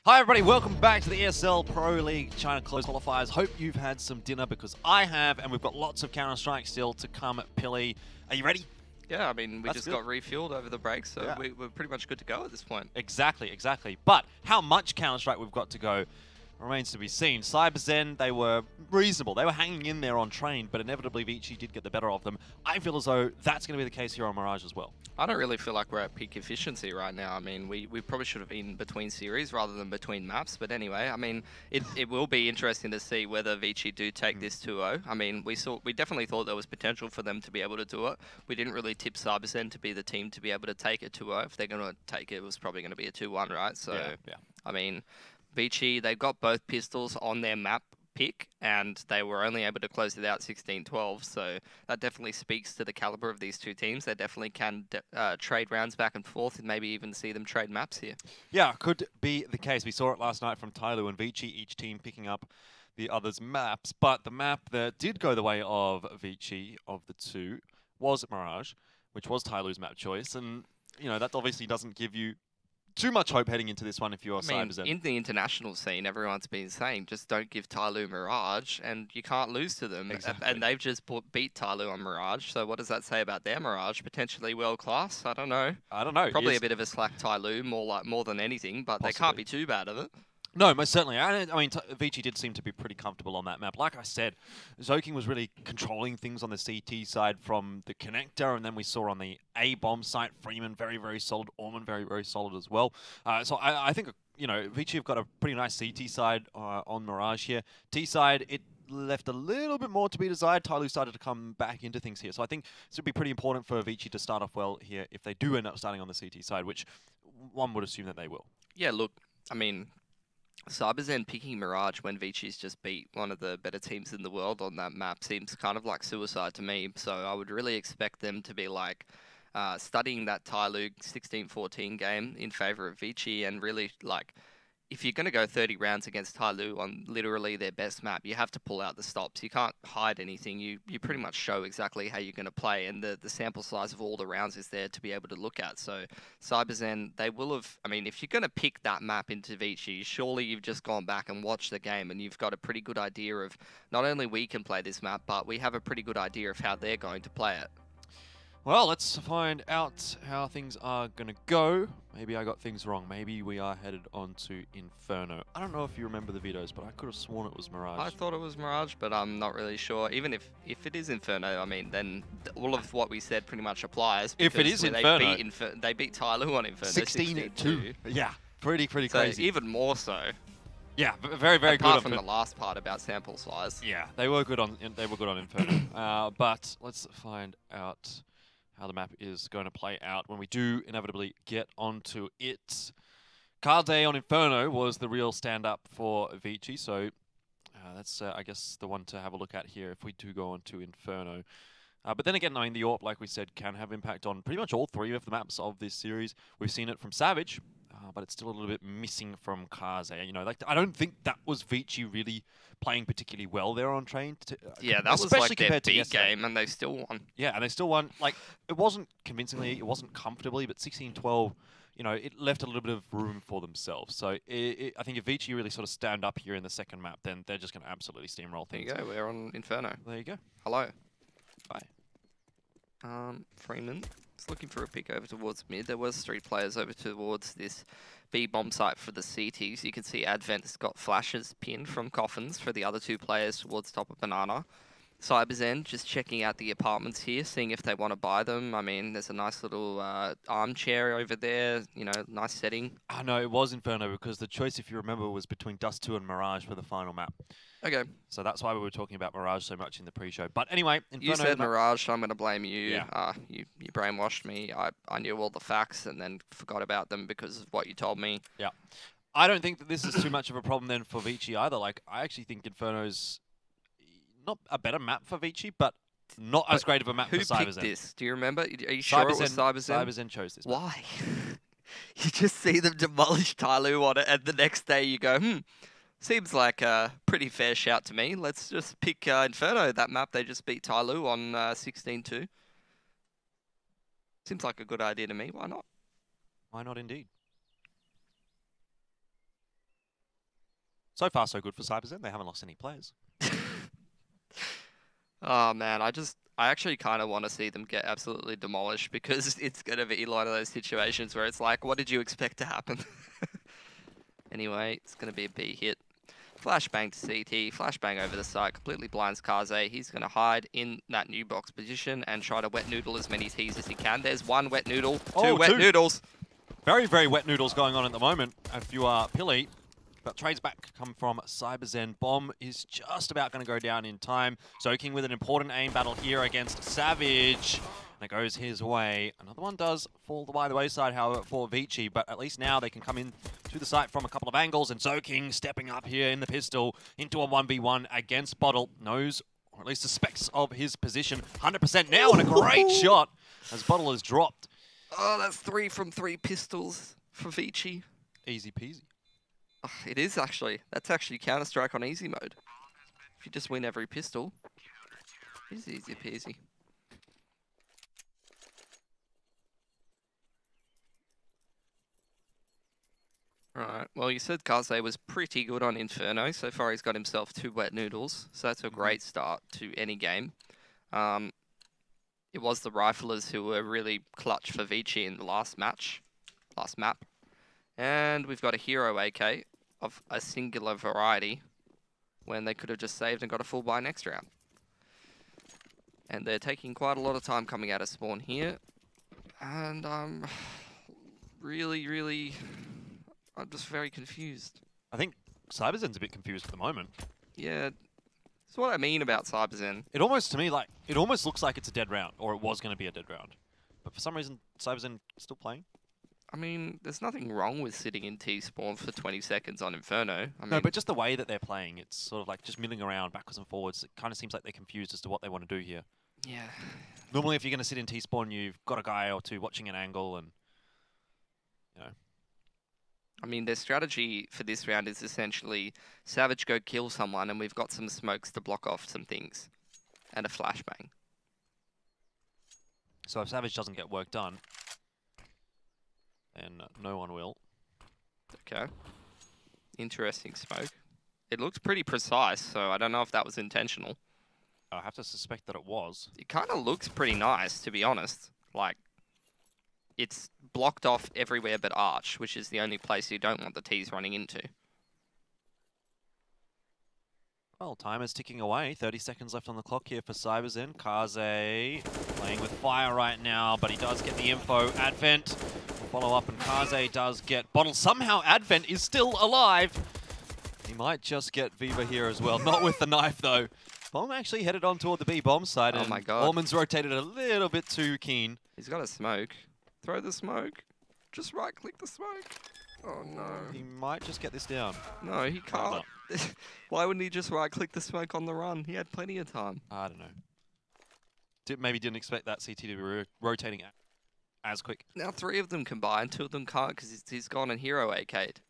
Hi everybody, welcome back to the ESL Pro League China Close Qualifiers. Hope you've had some dinner because I have, and we've got lots of Counter-Strike still to come. Pilly, are you ready? Yeah, I mean, we That's just good. got refueled over the break, so Yeah. we're pretty much good to go at this point. Exactly. But how much Counter-Strike we've got to go remains to be seen. CyberZen, they were reasonable. They were hanging in there on train, but inevitably ViCi did get the better of them. I feel as though that's going to be the case here on Mirage as well. I don't really feel like we're at peak efficiency right now. I mean, we probably should have been between series rather than between maps. But anyway, I mean, it will be interesting to see whether ViCi do take this 2-0. I mean, we definitely thought there was potential for them to be able to do it. We didn't really tip CyberZen to be the team to be able to take it 2-0. If they're going to take it, it was probably going to be a 2-1, right? So, yeah. I mean, ViCi, they've got both pistols on their map pick, and they were only able to close it out 16-12, so that definitely speaks to the caliber of these two teams. They definitely can trade rounds back and forth and maybe even see them trade maps here. Yeah, could be the case. We saw it last night from Tyloo and ViCi, each team picking up the other's maps, but the map that did go the way of ViCi, of the two, was Mirage, which was Tyloo's map choice, and you know that obviously doesn't give you too much hope heading into this one if you're CyberZen. In the international scene, everyone's been saying just don't give Tyloo Mirage, and you can't lose to them. Exactly. And they've just beat Tyloo on Mirage. So what does that say about their Mirage? Potentially world class? I don't know. Probably a bit of a slack Tyloo, more than anything, but they can't be too bad at it. No, most certainly. I mean, ViCi did seem to be pretty comfortable on that map. Like I said, Zoking was really controlling things on the CT side from the connector, and then we saw on the A-bomb site, Freeman very, very solid, Orman very, very solid as well. So I think, you know, ViCi have got a pretty nice CT side on Mirage here. T side, it left a little bit more to be desired. Tyloo started to come back into things here. So I think this would be pretty important for ViCi to start off well here if they do end up starting on the CT side, which one would assume that they will. Yeah, look, I mean, CyberZen picking Mirage when ViCi's just beat one of the better teams in the world on that map seems kind of like suicide to me. So I would really expect them to be like studying that Tyloo 16-14 game in favor of ViCi, and really like, if you're going to go 30 rounds against Tyloo on literally their best map, you have to pull out the stops. You can't hide anything. You pretty much show exactly how you're going to play, and the sample size of all the rounds is there to be able to look at. So CyberZen, they will have, I mean, if you're going to pick that map into ViCi, surely you've just gone back and watched the game, and you've got a pretty good idea of not only we can play this map, but we have a pretty good idea of how they're going to play it. Well, let's find out how things are going to go. Maybe I got things wrong. Maybe we are headed on to Inferno. I don't know if you remember the videos, but I could have sworn it was Mirage. I thought it was Mirage, but I'm not really sure. Even if it is Inferno, I mean, then all of what we said pretty much applies. If it is Inferno. They beat Tyloo on Inferno 16-2. Yeah, pretty so crazy. Even more so. Yeah, very, very good. Apart from the last part about sample size. Yeah, they were good on Inferno. But let's find out how the map is going to play out when we do inevitably get onto it. Card Day on Inferno was the real stand-up for ViCi, so that's, I guess, the one to have a look at here if we do go on to Inferno. But then again, I mean, the AWP, like we said, can have impact on pretty much all three of the maps of this series. We've seen it from Savage, but it's still a little bit missing from Card Day. You know, like, I don't think that was ViCi really playing particularly well there on train. Yeah, that was like their big game, and they still won. Yeah, and they still won. Like, it wasn't convincingly, it wasn't comfortably, but 16-12, you know, it left a little bit of room for themselves. So I think if ViCi really sort of stand up here in the second map, then they're just going to absolutely steamroll things. There you go, we're on Inferno. There you go. Hello. Bye. Freeman is looking for a pick over towards mid. There was 3 players over towards this B-bomb site for the CTs. You can see Advent's got flashes pinned from coffins for the other 2 players towards top of Banana. CyberZen just checking out the apartments here, seeing if they want to buy them. I mean, there's a nice little armchair over there, you know, nice setting. No, it was Inferno because the choice, if you remember, was between Dust 2 and Mirage for the final map. Okay. So that's why we were talking about Mirage so much in the pre-show. But anyway, Inferno... You said Mirage, so I'm going to blame you. Yeah. You brainwashed me. I knew all the facts and then forgot about them because of what you told me. Yeah. I don't think that this is too much of a problem then for ViCi either. Like, I actually think Inferno's not a better map for ViCi, but not as great of a map for CyberZen. Who picked this? Do you remember? Are you sure it was CyberZen? CyberZen chose this map. Why? You just see them demolish Tyloo on it, and the next day you go, seems like a pretty fair shout to me. Let's just pick Inferno, that map they just beat Tyloo on 16-2. Seems like a good idea to me. Why not? Why not indeed? So far, so good for CyberZen. They haven't lost any players. Oh man, I actually kind of want to see them get absolutely demolished because it's going to be one of those situations where it's like, what did you expect to happen? Anyway, it's going to be a B hit. Flashbang to CT, flashbang over the side, completely blinds Kaze. He's going to hide in that new box position and try to wet noodle as many Ts as he can. There's one wet noodle, two wet noodles. Very, very wet noodles going on at the moment if you are Pili. But trades back come from CyberZen. Bomb is just about going to go down in time. Soaking with an important aim battle here against Savage. And it goes his way. Another one does fall by the wayside, however, for ViCi. But at least now they can come in to the site from a couple of angles. And Soaking stepping up here in the pistol into a 1v1 against Bottle. Knows, or at least suspects of his position. 100% now and a great shot as Bottle is dropped. Oh, that's 3 from 3 pistols for ViCi. Easy peasy. Oh, it is actually. That's actually Counter-Strike on easy mode. If you just win every pistol, it's easy peasy. Alright, well you said Kaze was pretty good on Inferno. So far he's got himself 2 wet noodles, so that's a great start to any game. It was the Riflers who were really clutch for ViCi in the last map. And we've got a hero AK of a singular variety when they could have just saved and got a full buy next round. And they're taking quite a lot of time coming out of spawn here. And I'm just very confused. I think CyberZen's a bit confused at the moment. Yeah, that's what I mean about CyberZen. It almost, to me, it almost looks like it's a dead round, or it was going to be a dead round. But for some reason, CyberZen still playing. I mean, there's nothing wrong with sitting in T-spawn for 20 seconds on Inferno. I mean, No, but just the way that they're playing, it's sort of like just milling around backwards and forwards. It kind of seems like they're confused as to what they want to do here. yeah. Normally, if you're going to sit in T-spawn, you've got a guy or two watching an angle and, you know. I mean, their strategy for this round is essentially Savage go kill someone and we've got some smokes to block off some things. And a flashbang. So if Savage doesn't get work done, then no one will. Okay. Interesting smoke. It looks pretty precise, so I don't know if that was intentional. I have to suspect that it was. It kind of looks pretty nice, to be honest. Like, it's blocked off everywhere but Arch, which is the only place you don't want the Ts running into. Well, time is ticking away. 30 seconds left on the clock here for CyberZen. Kaze playing with fire right now, but he does get the info. Advent will follow up, and Kaze does get Bottle. Somehow Advent is still alive. He might just get Viva here as well. Not with the knife, though. Bomb actually headed on toward the B bomb side, and my God. Allman's rotated a little bit too keen. He's got a smoke. Throw the smoke. Just right-click the smoke. Oh, no. He might just get this down. No, he can't. Why wouldn't he just right-click the smoke on the run? He had plenty of time. I don't know. Maybe didn't expect that CT to be rotating as quick. Now 3 of them combined, 2 of them can't because he's gone and hero AK'd.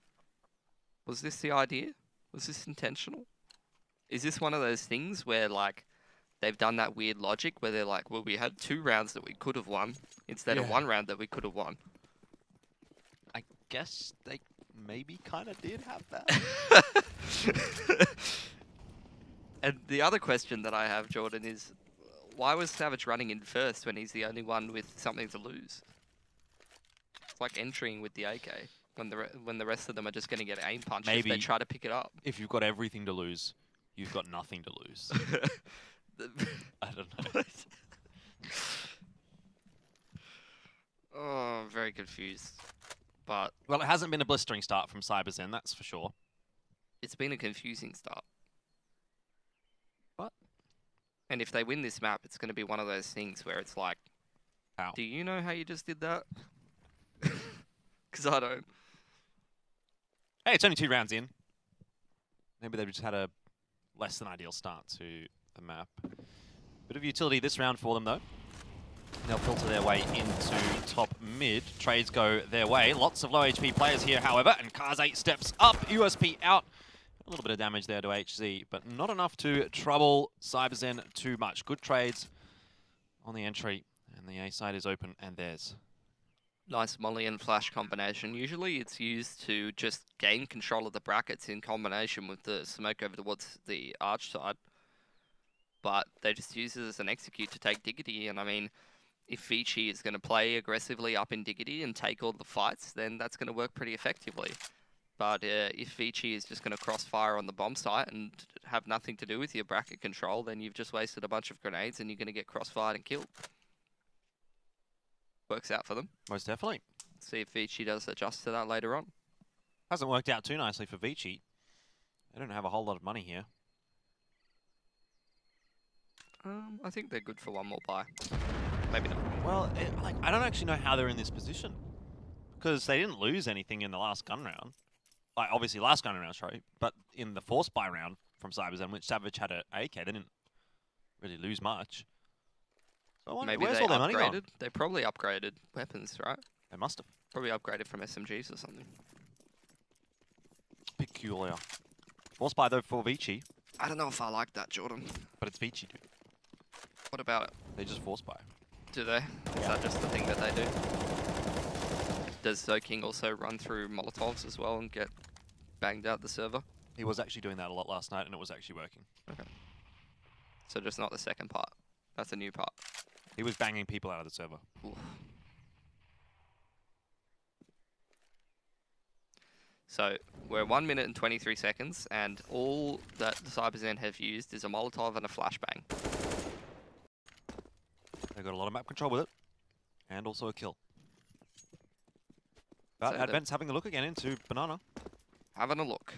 Was this the idea? Was this intentional? Is this one of those things where, like, they've done that weird logic where they're like, well, we had 2 rounds that we could have won instead of 1 round that we could have won? I guess they maybe kind of did have that. And the other question that I have, Jordan, is why was Savage running in first when he's the only one with something to lose? It's like entering with the AK when the rest of them are just going to get aim punched if they try to pick it up. If you've got everything to lose, you've got nothing to lose. I don't know. Oh, I'm very confused. But well, it hasn't been a blistering start from CyberZen, that's for sure. It's been a confusing start. What? And if they win this map, it's going to be one of those things where it's like, how? Do you know how you just did that? Because I don't. Hey, it's only 2 rounds in. Maybe they've just had a less than ideal start to the map. Bit of utility this round for them, though. They'll filter their way into top mid. Trades go their way. Lots of low HP players here, however, and Kaze steps up. USP out. A little bit of damage there to HZ, but not enough to trouble CyberZen too much. Good trades on the entry, and the A side is open, and there's Nice molly and flash combination. Usually it's used to just gain control of the brackets in combination with the smoke over towards the arch side. But they just use it as an execute to take Diggity. And I mean, if ViCi is going to play aggressively up in Diggity and take all the fights, then that's going to work pretty effectively. But if ViCi is just going to crossfire on the bomb site and have nothing to do with your bracket control, then you've just wasted a bunch of grenades and you're going to get crossfired and killed. Works out for them. Most definitely. See if ViCi does adjust to that later on. Hasn't worked out too nicely for ViCi. They don't have a whole lot of money here. I think they're good for one more buy. Maybe not. Well, I don't actually know how they're in this position. Because they didn't lose anything in the last gun round. Like, obviously last gun round, sorry. But in the force buy round from CyberZen, which Savage had an AK, they didn't really lose much. So I wonder, Maybe where's they all their money gone? upgraded. They probably upgraded weapons, right? They must have. Probably upgraded from SMGs or something. Peculiar. Force buy, though, for ViCi. I don't know if I like that, Jordan. But it's ViCi, dude. What about it? They just force buy. Do they? Is that just the thing that they do? Does Zoking also run through Molotovs as well and get banged out the server? He was actually doing that a lot last night, and it was actually working. Okay. So just not the second part. That's a new part. He was banging people out of the server. Oof. So we're 1 minute and 23 seconds, and all that the CyberZen have used is a Molotov and a flashbang. They got a lot of map control with it, and also a kill. But So Advent's having a look again into Banana. Having a look.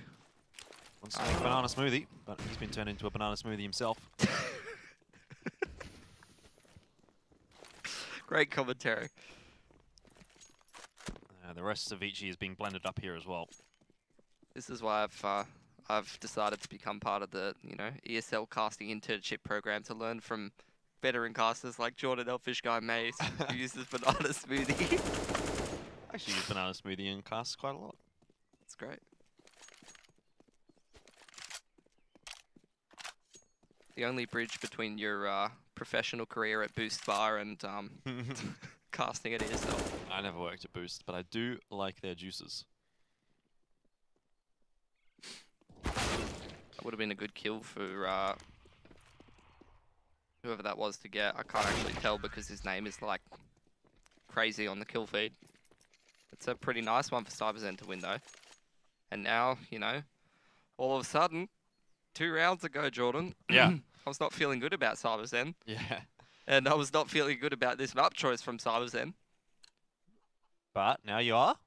Wants to make a banana smoothie, but he's been turned into a banana smoothie himself. Great commentary. The rest of ViCi is being blended up here as well. This is why I've decided to become part of the ESL casting internship program to learn from veteran casters like Jordan Elfish Guy Mays, who uses banana smoothie. I actually use banana smoothie in casts quite a lot. That's great. The only bridge between your professional career at Boost Bar and casting at ESL. I never worked at Boost, but I do like their juices. That would have been a good kill for whoever that was to get. I can't actually tell because his name is like crazy on the kill feed. It's a pretty nice one for CyberZen to win though. And now, all of a sudden, 2 rounds ago, Jordan, Yeah. I was not feeling good about CyberZen. Yeah. And I was not feeling good about this map choice from CyberZen. But now you are?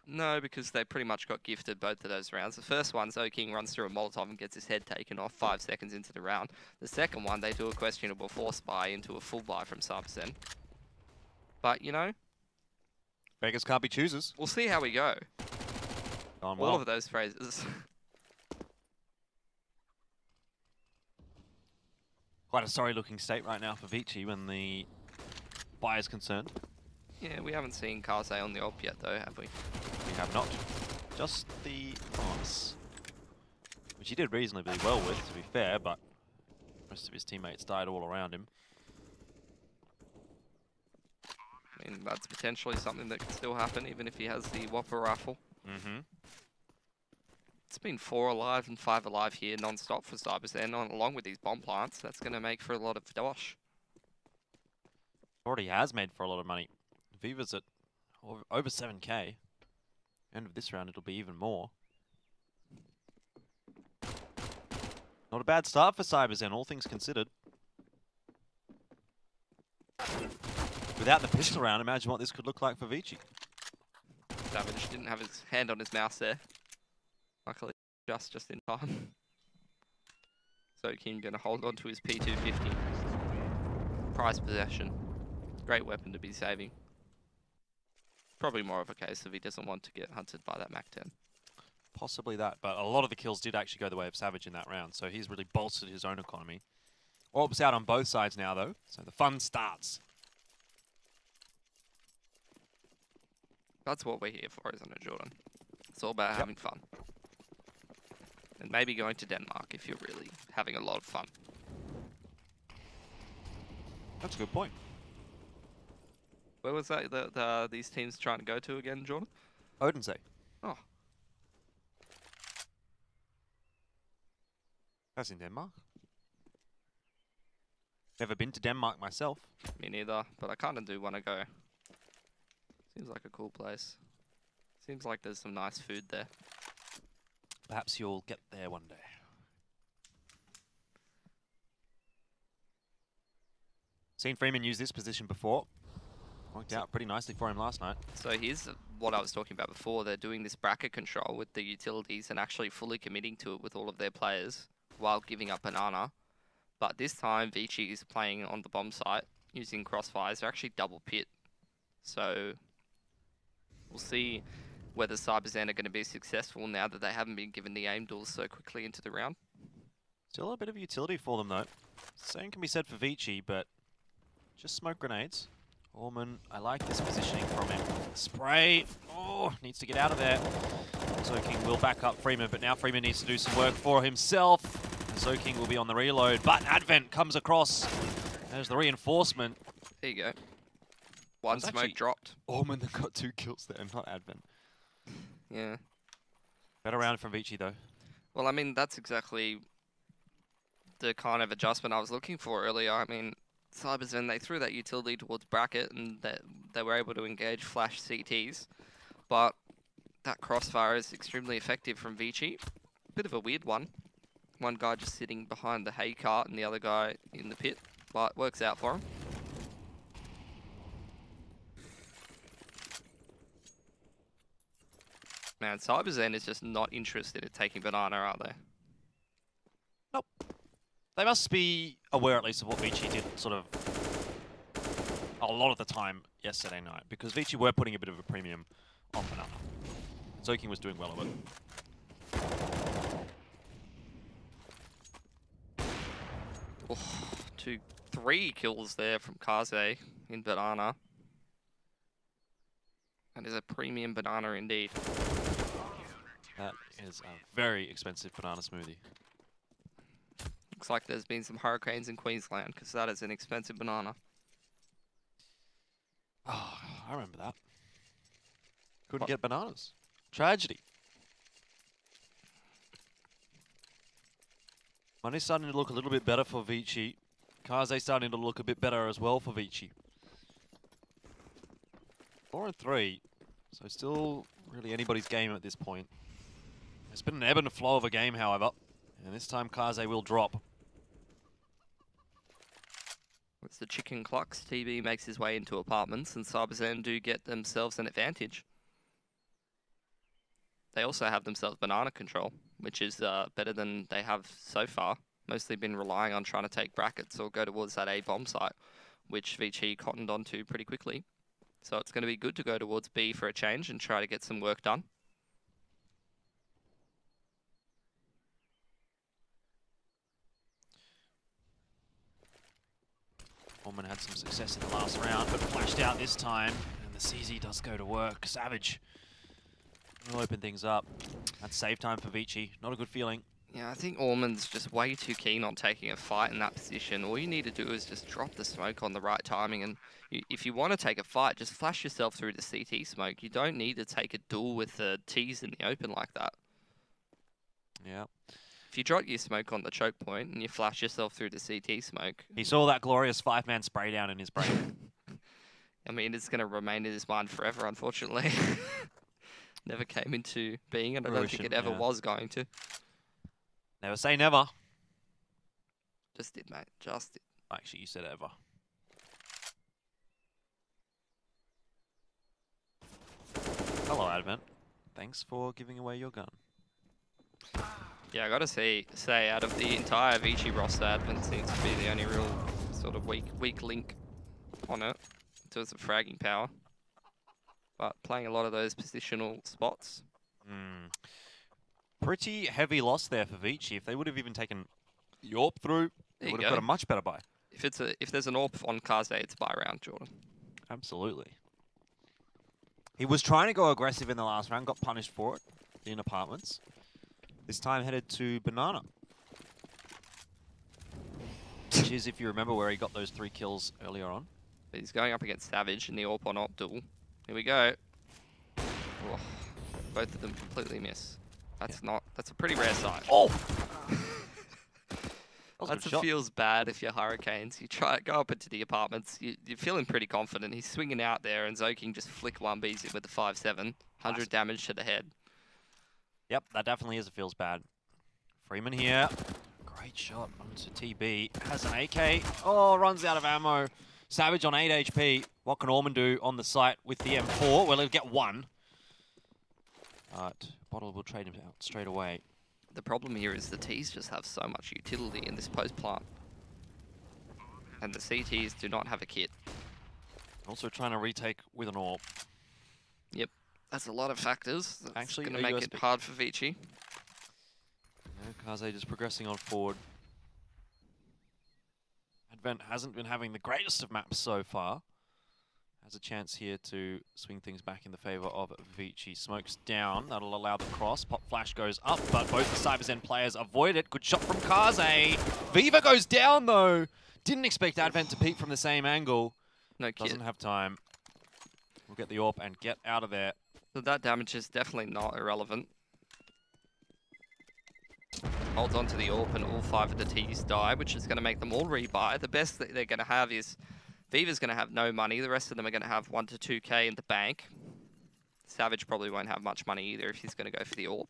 No, because they pretty much got gifted both of those rounds. The first one, Zoking runs through a Molotov and gets his head taken off 5 seconds into the round. The second one, they do a questionable force buy into a full buy from CyberZen. But, Beggars can't be choosers. we'll see how we go. Gone well. All of those phrases. Quite a sorry looking state right now for ViCi when the buy is concerned. Yeah, we haven't seen Kaze on the AWP yet though, have we? We have not. Just the pass. Which he did reasonably well with, to be fair, but the rest of his teammates died all around him. I mean, that's potentially something that could still happen even if he has the Whopper rifle. Mm-hmm. It's been 4 alive and 5 alive here non-stop for CyberZen, along with these bomb plants. That's going to make for a lot of dosh. Already has made for a lot of money. Viva's at over 7k. End of this round, it'll be even more. Not a bad start for CyberZen, all things considered. Without the pistol round, imagine what this could look like for ViCi. Savage didn't have his hand on his mouse there. Luckily, just in time. So King going to hold on to his P250. Prize possession. Great weapon to be saving. Probably more of a case if he doesn't want to get hunted by that MAC-10. Possibly that, but a lot of the kills did actually go the way of Savage in that round, so he's really bolstered his own economy. Orb's out on both sides now, though, so the fun starts. That's what we're here for, isn't it, Jordan? It's all about having fun. And maybe going to Denmark if you're really having a lot of fun. That's a good point. Where was that these teams trying to go to again, Jordan? Odense. Oh, That's in Denmark. Never been to Denmark myself. me neither, but I kind of do want to go. Seems like a cool place. Seems like there's some nice food there. Perhaps you'll get there one day. Seen Freeman use this position before. Worked out pretty nicely for him last night. So here's what I was talking about before. They're doing this bracket control with the utilities and actually fully committing to it with all of their players while giving up banana. But this time, ViCi is playing on the bomb site using crossfires. They're actually double pit. So we'll see whether CyberZen are going to be successful now that they haven't been given the aim duels so quickly into the round. Still a bit of utility for them though. Same can be said for ViCi, but just smoke grenades. Orman, I like this positioning from him. Spray. Oh, needs to get out of there. Zoking will back up Freeman, but now Freeman needs to do some work for himself. Zoking will be on the reload, but Advent comes across. There's the reinforcement. There you go. One smoke dropped. Orman that got 2 kills there, not Advent. Yeah. Better round from ViCi though. Well, I mean, that's exactly the kind of adjustment I was looking for earlier. I mean, CyberZen, they threw that utility towards bracket and they were able to engage flash CTs. But that crossfire is extremely effective from ViCi. Bit of a weird one. One guy just sitting behind the hay cart and the other guy in the pit. But it works out for him. Man, CyberZen is just not interested in taking banana, are they? Nope. They must be aware at least of what ViCi did sort of a lot of the time yesterday night, because ViCi were putting a bit of a premium on banana. Zoking was doing well of it. Oh, 3 kills there from Kaze in banana. That is a premium banana indeed. That is a very expensive banana smoothie. Looks like there's been some hurricanes in Queensland, because that is an expensive banana. Oh, I remember that. Couldn't get bananas. Tragedy. Money's starting to look a little bit better for ViCi. Kaze starting to look a bit better as well for ViCi. 4-3, so still really anybody's game at this point. It's been an ebb and flow of a game, however, and this time Kaze will drop. It's the chicken clocks. TB makes his way into apartments, and CyberZen do get themselves an advantage. They also have themselves banana control, which is better than they have so far. Mostly been relying on trying to take brackets or go towards that A bomb site, which ViCi cottoned onto pretty quickly. So it's going to be good to go towards B for a change and try to get some work done. Orman had some success in the last round, but flashed out this time, and the CZ does go to work. Savage will open things up. That's save time for ViCi. Not a good feeling. Yeah, I think Orman's just way too keen on taking a fight in that position. All you need to do is just drop the smoke on the right timing, and if you want to take a fight, just flash yourself through the CT smoke. You don't need to take a duel with the T's in the open like that. Yeah. If you drop your smoke on the choke point and you flash yourself through the CT smoke... He saw that glorious 5-man spray down in his brain. I mean, it's going to remain in his mind forever, unfortunately. Never came into being, and I don't think it ever was going to. Never say never. Just did, mate. Just did. Actually, you said ever. Hello, Advent. Thanks for giving away your gun. Yeah, I gotta say, out of the entire ViCi roster, Advent seems to be the only real sort of weak link on it in terms of fragging power. But playing a lot of those positional spots. Pretty heavy loss there for ViCi. If they would have even taken the AWP through, they would have got a much better buy. If there's an AWP on Kaze, it's buy round, Jordan. Absolutely. He was trying to go aggressive in the last round, got punished for it in apartments. This time headed to Banana. Which is, if you remember, where he got those 3 kills earlier on. But he's going up against Savage in the AWP on AWP duel. Here we go. Oh, both of them completely miss. That's that's a pretty rare sight. Oh! That feels bad if you're Hurricanes. You go up into the apartments. You're feeling pretty confident. He's swinging out there, and Zoking just flick 1Bs it with the 5-7. 100 damage to the head. Yep, that definitely is a feels bad. Freeman here. Great shot onto TB. Has an AK. Oh, runs out of ammo. Savage on 8 HP. What can Orman do on the site with the M4? Well, he'll get one. But Bottle will trade him out straight away. The problem here is the Ts just have so much utility in this post plant. And the CTs do not have a kit. Also trying to retake with an AWP. Yep, that's a lot of factors. That's actually going to make it hard for ViCi. Yeah, Kaze just progressing on forward. Advent hasn't been having the greatest of maps so far. Has a chance here to swing things back in the favor of ViCi. Smokes down, that'll allow the cross. Pop flash goes up, but both the CyberZen players avoid it. Good shot from Kaze. Viva goes down though. Didn't expect Advent to peek from the same angle. No kid. Doesn't have time. We'll get the AWP and get out of there. So that damage is definitely not irrelevant. Holds on to the AWP and all 5 of the Ts die, which is going to make them all rebuy. The best that they're going to have is Viva's going to have no money. The rest of them are going to have 1 to 2k in the bank. Savage probably won't have much money either if he's going to go for the AWP.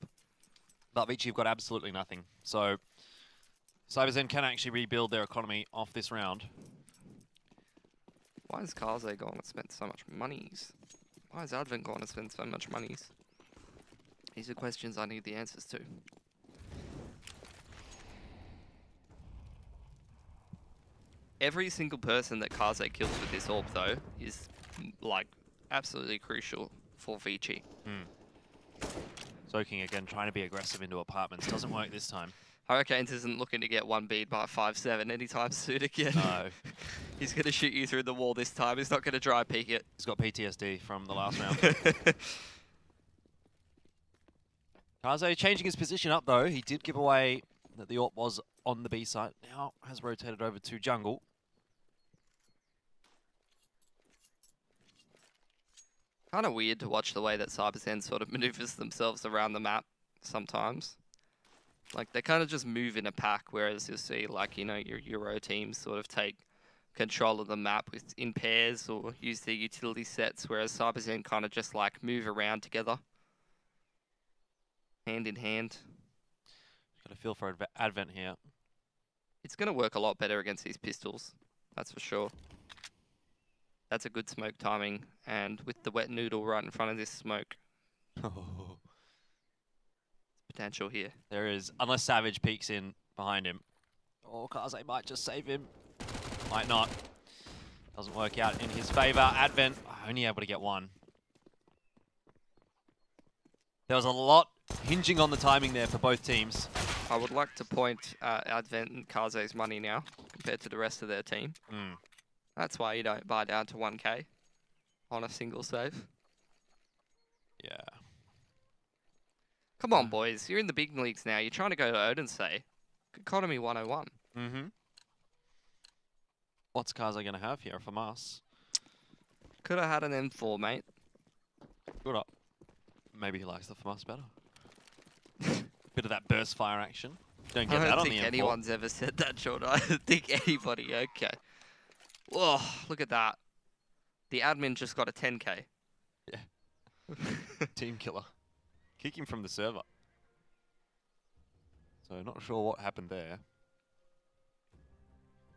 But ViCi have got absolutely nothing. So CyberZen can actually rebuild their economy off this round. Why has Kaze gone and spent so much monies? Why has Advent gone and spent so much monies? These are questions I need the answers to. Every single person that Kaze kills with this AWP, though, is, like, absolutely crucial for ViCi. Zoking again, trying to be aggressive into apartments. Doesn't work this time. Hurricanes isn't looking to get 1B'd by 5-7 anytime soon again. No. He's going to shoot you through the wall this time. He's not going to dry peek it. He's got PTSD from the last round. Kaze changing his position up, though. He did give away that the AWP was on the B site. Now has rotated over to jungle. Kind of weird to watch the way that CyberZen sort of maneuvers themselves around the map sometimes. Like, they kind of just move in a pack, whereas you'll see, like, you know, your Euro teams sort of take control of the map in pairs or use their utility sets, whereas CyberZen kind of just, like, move around together. Hand in hand. Got a feel for Advent here. It's going to work a lot better against these pistols, that's for sure. That's a good smoke timing, and with the wet noodle right in front of this smoke. Potential here. There is, unless Savage peeks in behind him. Oh, Kaze might just save him. Might not. Doesn't work out in his favor. Advent only able to get one. There was a lot hinging on the timing there for both teams. I would like to point Advent and Kaze's money now compared to the rest of their team. That's why you don't buy down to 1k on a single save. Yeah. Come on, boys. You're in the big leagues now. You're trying to go to Odense. Economy 101. What's Kaze going to have here from us? Could have had an M4, mate. Good up. Maybe he likes the FAMAS better. Bit of that burst fire action. Don't get that on the M4. I don't think anyone's ever said that, Jordan. I don't think anybody. Okay. Whoa, look at that. The admin just got a 10k. Yeah. Team killer. Kicking from the server. So not sure what happened there.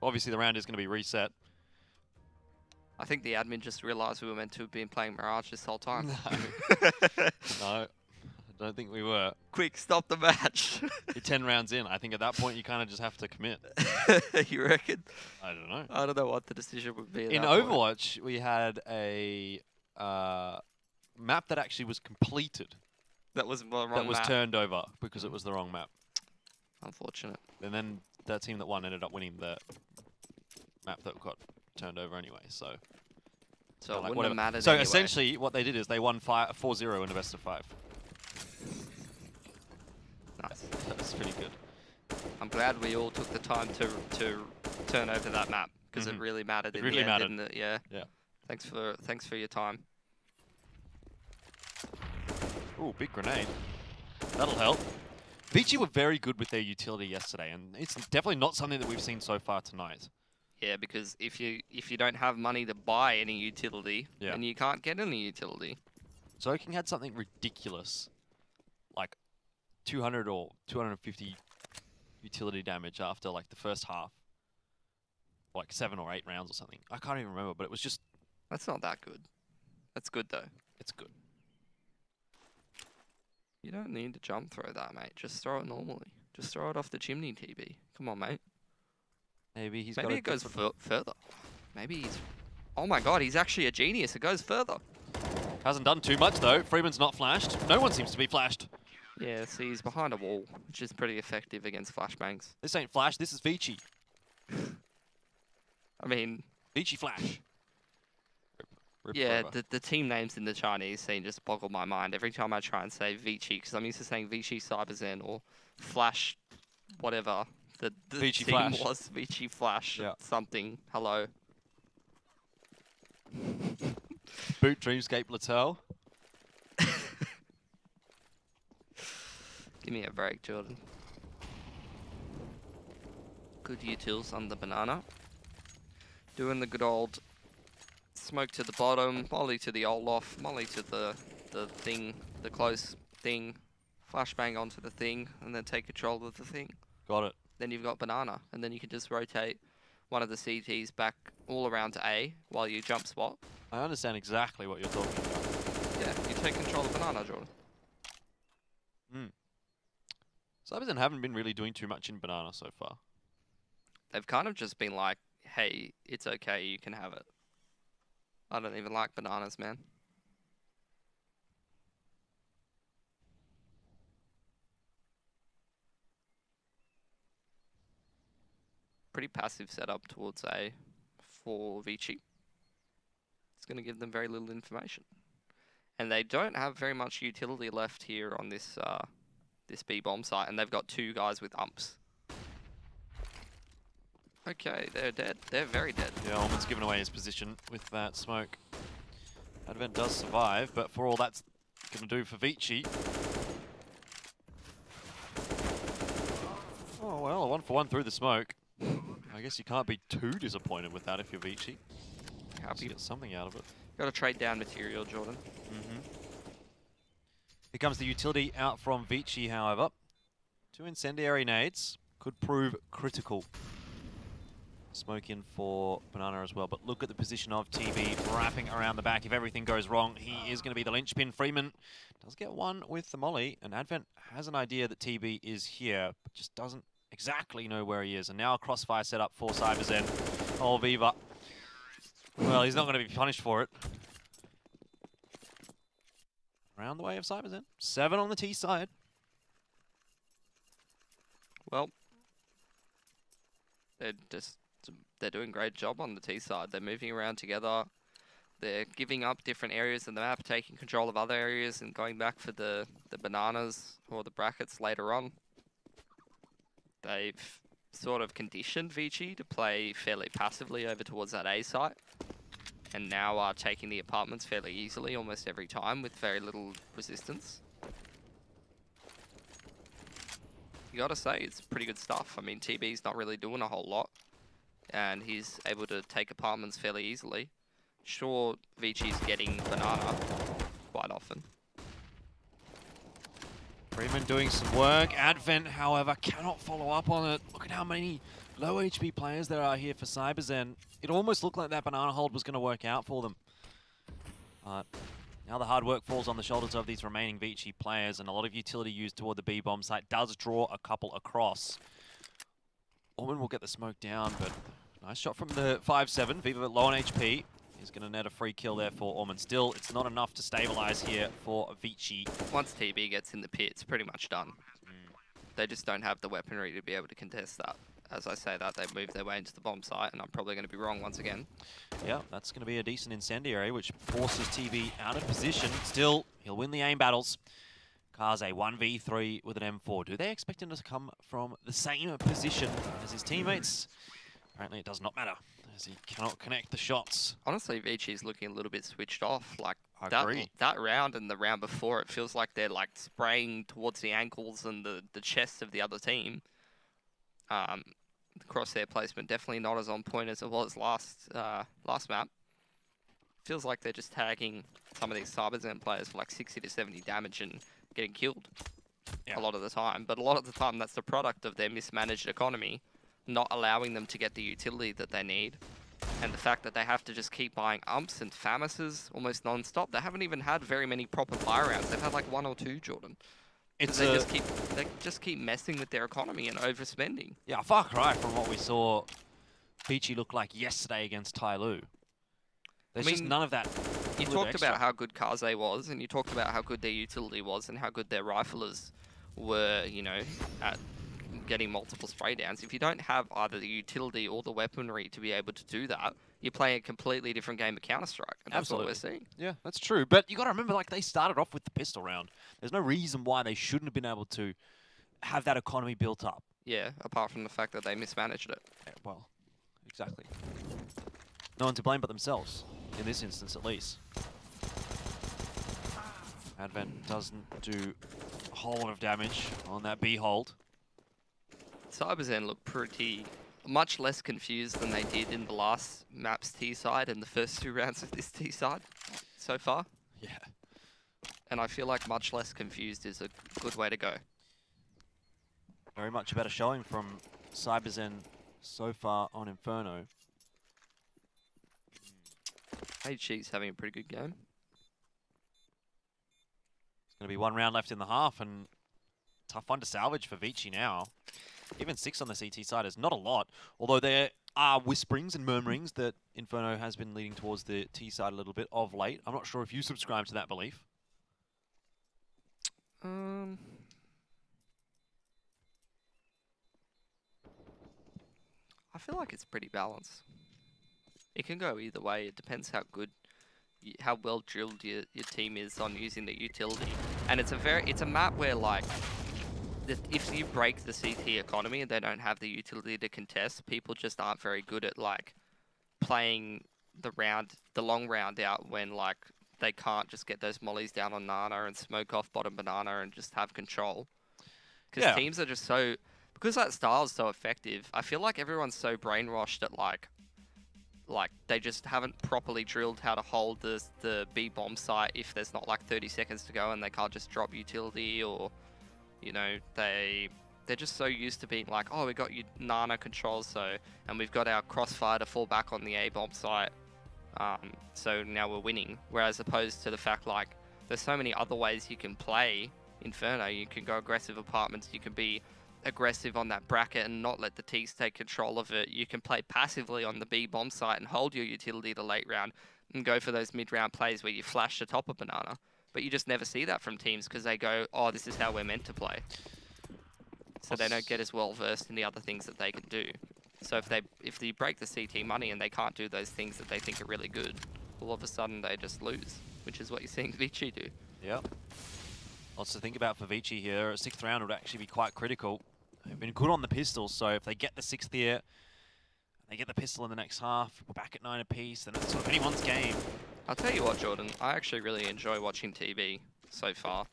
Obviously the round is going to be reset. I think the admin just realised we were meant to have been playing Mirage this whole time. No, I don't think we were. Quick, stop the match. You're 10 rounds in. I think at that point you kind of just have to commit. You reckon? I don't know. I don't know what the decision would be. In Overwatch, we had a map that actually was completed. That was the wrong map. That was turned over because it was the wrong map. Unfortunate. And then that team that won ended up winning the map that got turned over anyway. So it like, wouldn't have mattered So anyway. essentially, what they did is they won 4-0 in a best of 5. Nice. That's pretty good. I'm glad we all took the time to turn over that map, because it really mattered. It in really the end, mattered. didn't it? Yeah. Yeah. Thanks for your time. Ooh, big grenade. That'll help. ViCi were very good with their utility yesterday, and it's definitely not something that we've seen so far tonight. Yeah, because if you don't have money to buy any utility, Yeah. then you can't get any utility. Soaking had something ridiculous, like 200 or 250 utility damage after like the first half, like 7 or 8 rounds or something. I can't even remember, but it was just. That's not that good. That's good though. It's good. You don't need to jump throw that, mate. Just throw it normally. Just throw it off the chimney, TB. Come on, mate. Maybe he's Maybe got it goes further. Maybe he's... Oh my god, he's actually a genius. It goes further. Hasn't done too much though. Freeman's not flashed. No one seems to be flashed. Yeah, see, he's behind a wall, which is pretty effective against flashbangs. This ain't flash. This is ViCi. I mean... ViCi flash. Rip yeah, forever. the team names in the Chinese scene just boggle my mind every time I try and say ViCi, because I'm used to saying ViCi CyberZen or Flash, whatever. The ViCi team Flash. was ViCi Flash, Yeah. something. Hello. Boot Dreamscape Littell. Give me a break, Jordan. Good utils on the banana. Doing the good old smoke to the bottom, molly to the Olaf, molly to the thing, the close thing, flashbang onto the thing, and then take control of the thing. Got it. Then you've got banana, and then you can just rotate one of the CTs back all around to A while you jump spot. I understand exactly what you're talking about. Yeah, you take control of banana, Jordan. CyberZen haven't been really doing too much in banana so far. They've kind of just been like, hey, it's okay, you can have it. I don't even like bananas, man. Pretty passive setup towards A for ViCi. It's going to give them very little information. And they don't have very much utility left here on this this B-bomb site, and they've got 2 guys with umps. Okay, they're dead. They're very dead. Yeah, Ullman's given away his position with that smoke. Advent does survive, but for all that's going to do for ViCi. Oh well, a 1-for-1 through the smoke. I guess you can't be too disappointed with that if you're ViCi. Happy. You get something out of it. Got to trade down material, Jordan. Here comes the utility out from ViCi, however. 2 incendiary nades could prove critical. Smoke in for banana as well, but look at the position of TB wrapping around the back. If everything goes wrong, he is going to be the linchpin. Freeman does get one with the molly, and Advent has an idea that TB is here, but just doesn't exactly know where he is. And now a crossfire set up for CyberZen. Oh, Viva. Well, he's not going to be punished for it. Around the way of CyberZen. 7 on the T side. Well, they're doing a great job on the T side. They're moving around together. They're giving up different areas in the map, taking control of other areas, and going back for the bananas or the brackets later on. They've sort of conditioned ViCi to play fairly passively over towards that A site, and now are taking the apartments fairly easily almost every time with very little resistance. You gotta say, it's pretty good stuff. I mean, TB's not really doing a whole lot, and he's able to take apartments fairly easily. Sure, ViCi's getting banana quite often. Freeman doing some work. Advent, however, cannot follow up on it. Look at how many low HP players there are here for CyberZen. It almost looked like that banana hold was going to work out for them. Now the hard work falls on the shoulders of these remaining ViCi players, and a lot of utility used toward the B-bomb site does draw a couple across. Orman will get the smoke down, but nice shot from the 5-7. Viva low on HP. He's going to net a free kill there for Orman. Still, it's not enough to stabilize here for ViCi. Once TB gets in the pit, it's pretty much done. They just don't have the weaponry to be able to contest that. As I say that, they move their way into the bomb site, and I'm probably going to be wrong once again. Yeah, that's going to be a decent incendiary, which forces TB out of position. Still, he'll win the aim battles. Kaze 1v3 with an M4. Do they expect him to come from the same position as his teammates? Apparently it does not matter. as he cannot connect the shots. Honestly, ViCi's looking a little bit switched off. Like I that, agree. that round and the round before, it feels like they're like spraying towards the ankles and the chests of the other team. The crosshair placement definitely not as on point as it was last map. Feels like they're just tagging some of these CyberZen players for like 60 to 70 damage and getting killed a lot of the time. But a lot of the time, that's the product of their mismanaged economy, not allowing them to get the utility that they need. And the fact that they have to just keep buying umps and FAMASes almost non-stop. They haven't even had very many proper buy rounds. They've had like 1 or 2, Jordan. They just keep messing with their economy and overspending. Yeah, a far cry from what we saw ViCi look like yesterday against Tai Lu. There's just none of that. You talked about how good Kaze was, and you talked about how good their utility was, and how good their riflers were, you know, at getting multiple spray downs. If you don't have either the utility or the weaponry to be able to do that, you're playing a completely different game of Counter-Strike, and that's what we're seeing. Yeah, that's true. But you got to remember, like, they started off with the pistol round. There's no reason why they shouldn't have been able to have that economy built up. Yeah, apart from the fact that they mismanaged it. Yeah, well, exactly. No one to blame but themselves, in this instance at least. Advent doesn't do a whole lot of damage on that B hold. CyberZen look pretty much less confused than they did in the last map's T side and the first 2 rounds of this T side so far. Yeah. And I feel like much less confused is a good way to go. Very much a better showing from CyberZen so far on Inferno. ViCi's having a pretty good game. It's going to be 1 round left in the half, and tough one to salvage for ViCi now. Even 6 on the CT side is not a lot, although there are whisperings and murmurings that Inferno has been leading towards the T side a little bit of late. I'm not sure if you subscribe to that belief. I feel like it's pretty balanced. It can go either way. It depends how good, how well drilled your team is on using the utility. And it's a map where like, if you break the CT economy and they don't have the utility to contest, people just aren't very good at like playing the long round out when like they can't just get those mollies down on Nana and smoke off bottom banana and just have control. Because teams are just so, because that style is so effective, I feel like everyone's so brainwashed at like they just haven't properly drilled how to hold the B bomb site if there's not like 30 seconds to go and they can't just drop utility, or you know, they're just so used to being like, oh, we got you Nana controls, and we've got our crossfire to fall back on the A bomb site, so now we're winning. Whereas opposed to the fact like there's so many other ways you can play Inferno. You can go aggressive apartments, you can be aggressive on that bracket and not let the T's take control of it. You can play passively on the B bomb site and hold your utility to late round and go for those mid-round plays where you flash the top of banana. But you just never see that from teams because they go, oh, this is how we're meant to play. So they don't get as well versed in the other things that they can do. So if they break the CT money and they can't do those things that they think are really good, all of a sudden they just lose, which is what you're seeing ViCi do. Yep. Lots to think about for ViCi here. A 6th round would actually be quite critical. They've been good on the pistol, so if they get the 6th here, they get the pistol in the next half, we're back at 9 apiece, then it's sort of anyone's game. I'll tell you what, Jordan, I actually really enjoy watching TB so far.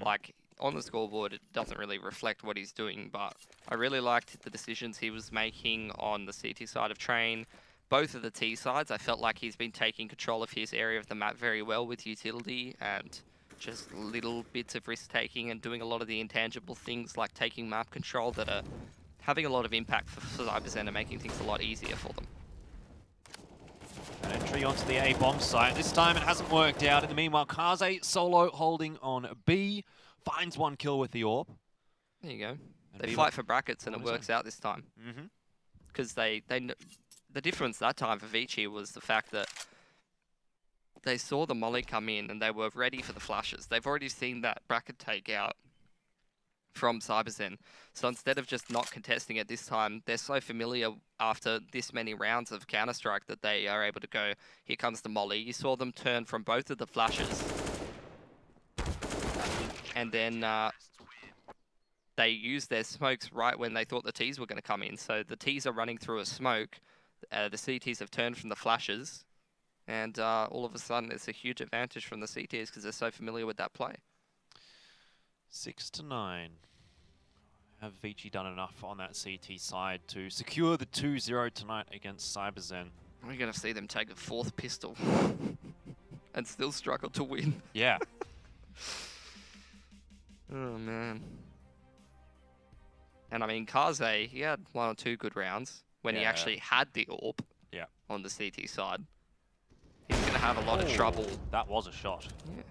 Like, on the scoreboard, it doesn't really reflect what he's doing, but I really liked the decisions he was making on the CT side of Train. Both of the T sides, I felt like he's been taking control of his area of the map very well with utility and just little bits of risk-taking and doing a lot of the intangible things like taking map control that are having a lot of impact for CyberZen and making things a lot easier for them. An entry onto the A bomb site. This time it hasn't worked out. In the meanwhile, Kaze solo holding on B. Finds 1 kill with the AWP. There you go. They fight for brackets and it works out this time. Because the difference that time for ViCi was the fact that they saw the molly come in and they were ready for the flashes. They've already seen that bracket take out from CyberZen. So instead of just not contesting it this time, they're so familiar after this many rounds of Counter-Strike that they are able to go, here comes the molly. You saw them turn from both of the flashes. And then they used their smokes right when they thought the T's were going to come in. So the T's are running through a smoke. The CTs have turned from the flashes, and all of a sudden it's a huge advantage from the CTs because they're so familiar with that play. 6-9. Have ViCi done enough on that CT side to secure the 2-0 tonight against CyberZen? We're going to see them take a 4th pistol and still struggle to win. Yeah. Oh, man. And I mean, Kaze, he had 1 or 2 good rounds when he actually had the AWP on the CT side. He's going to have a lot of trouble. That was a shot. Yeah.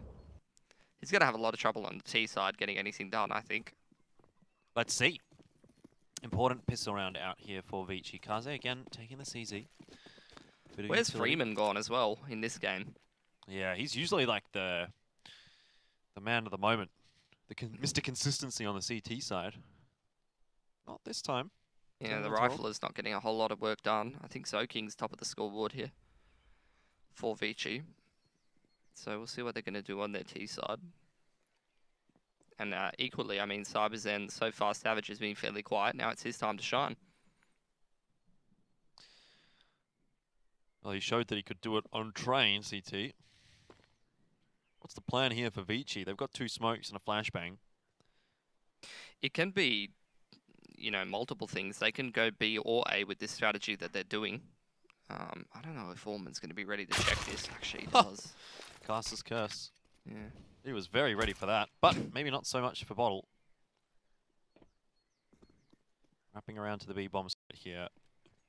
He's going to have a lot of trouble on the T side getting anything done, I think. Let's see. Important pistol round out here for ViCi. Kaze again taking the CZ. Where's Freeman gone as well in this game? Yeah, he's usually like the man of the moment. Mr. Consistency on the CT side. Not this time. Yeah, the rifler's not getting a whole lot of work done. I think Zoking's top of the scoreboard here for ViCi. So we'll see what they're going to do on their T side. And equally, I mean, CyberZen, so far Savage has been fairly quiet. Now it's his time to shine. Well, he showed that he could do it on train, CT. What's the plan here for ViCi? They've got 2 smokes and a flashbang. It can be, you know, multiple things. They can go B or A with this strategy that they're doing. I don't know if Orman's going to be ready to check this. Actually, he does. Caster's curse. Yeah. He was very ready for that, but maybe not so much for Bottle. Wrapping around to the B bomb site here.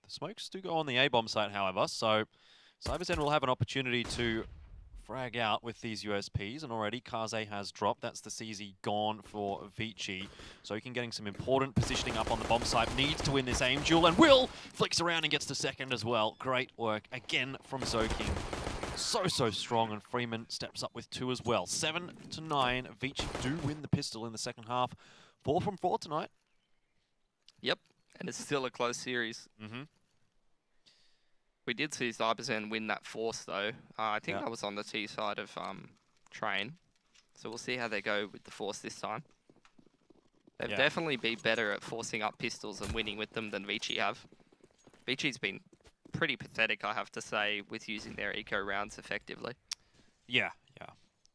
The smokes do go on the A bomb site, however, so CyberZen will have an opportunity to frag out with these USPs, and already Kaze has dropped. That's the CZ gone for ViCi. So he can getting some important positioning up on the bomb site. Needs to win this aim duel, and Will flicks around and gets to 2nd as well. Great work again from Zoking. So strong, and Freeman steps up with 2 as well. 7-9. ViCi do win the pistol in the second half. 4 from 4 tonight. Yep, and it's still a close series. We did see CyberZen win that force, though. I think that was on the T side of Train. So we'll see how they go with the force this time. They've definitely been better at forcing up pistols and winning with them than ViCi have. ViCi's been pretty pathetic, I have to say, with using their eco rounds effectively. Yeah.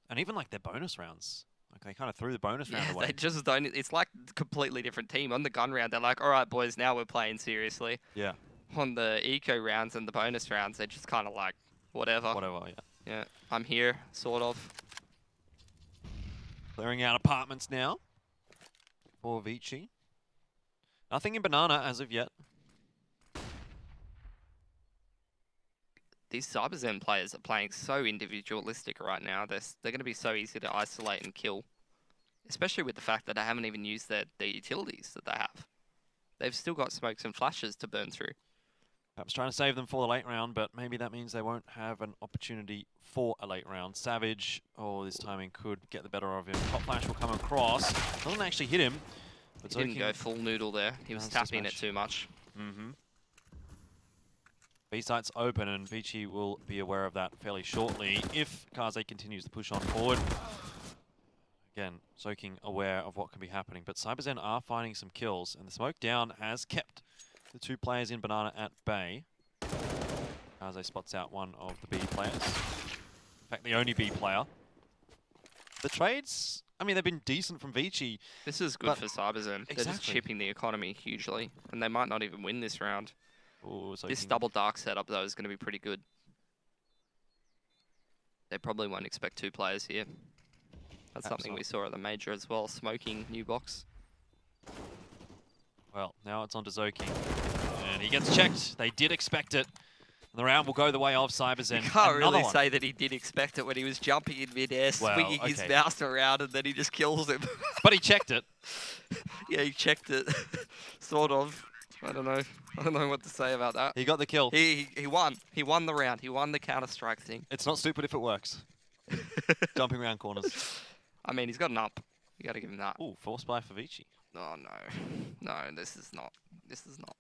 And even like their bonus rounds. Like they kind of threw the bonus round away. They just don't. It's like a completely different team. On the gun round, they're like, all right, boys, now we're playing seriously. Yeah. On the eco rounds and the bonus rounds, they're just kind of like, whatever. Whatever, yeah. Yeah, I'm here, sort of. Clearing out apartments now for ViCi. Nothing in Banana as of yet. These CyberZen players are playing so individualistic right now. They're going to be so easy to isolate and kill. Especially with the fact that they haven't even used their utilities that they have. They've still got smokes and flashes to burn through. Perhaps trying to save them for the late round, but maybe that means they won't have an opportunity for a late round. Savage, this timing could get the better of him. Top flash will come across. Doesn't actually hit him. But he didn't go full noodle there. He was tapping it too much. B site's open, and ViCi will be aware of that fairly shortly if Kaze continues to push on forward. Again, soaking aware of what can be happening, but CyberZen are finding some kills, and the smoke down has kept the 2 players in Banana at bay. Kaze spots out one of the B players. In fact, the only B player. The trades, I mean, they've been decent from ViCi. This is good for CyberZen. Exactly. They're just chipping the economy hugely, and they might not even win this round. Ooh, this double dark setup, though, is going to be pretty good. They probably won't expect 2 players here. That's something we saw at the major as well, smoking new box. Well, now it's on to Zoking. And he gets checked. They did expect it. And the round will go the way of CyberZen. You can't really say that he did expect it when he was jumping in midair, swinging his mouse around, and then he just kills him. But he checked it. Yeah, he checked it. Sort of. I don't know. I don't know what to say about that. He got the kill. He won. He won the round. He won the Counter-Strike thing. It's not stupid if it works. Jumping around corners. I mean, he's got an up. You got to give him that. Ooh, force buy for ViCi. Oh no, no, this is not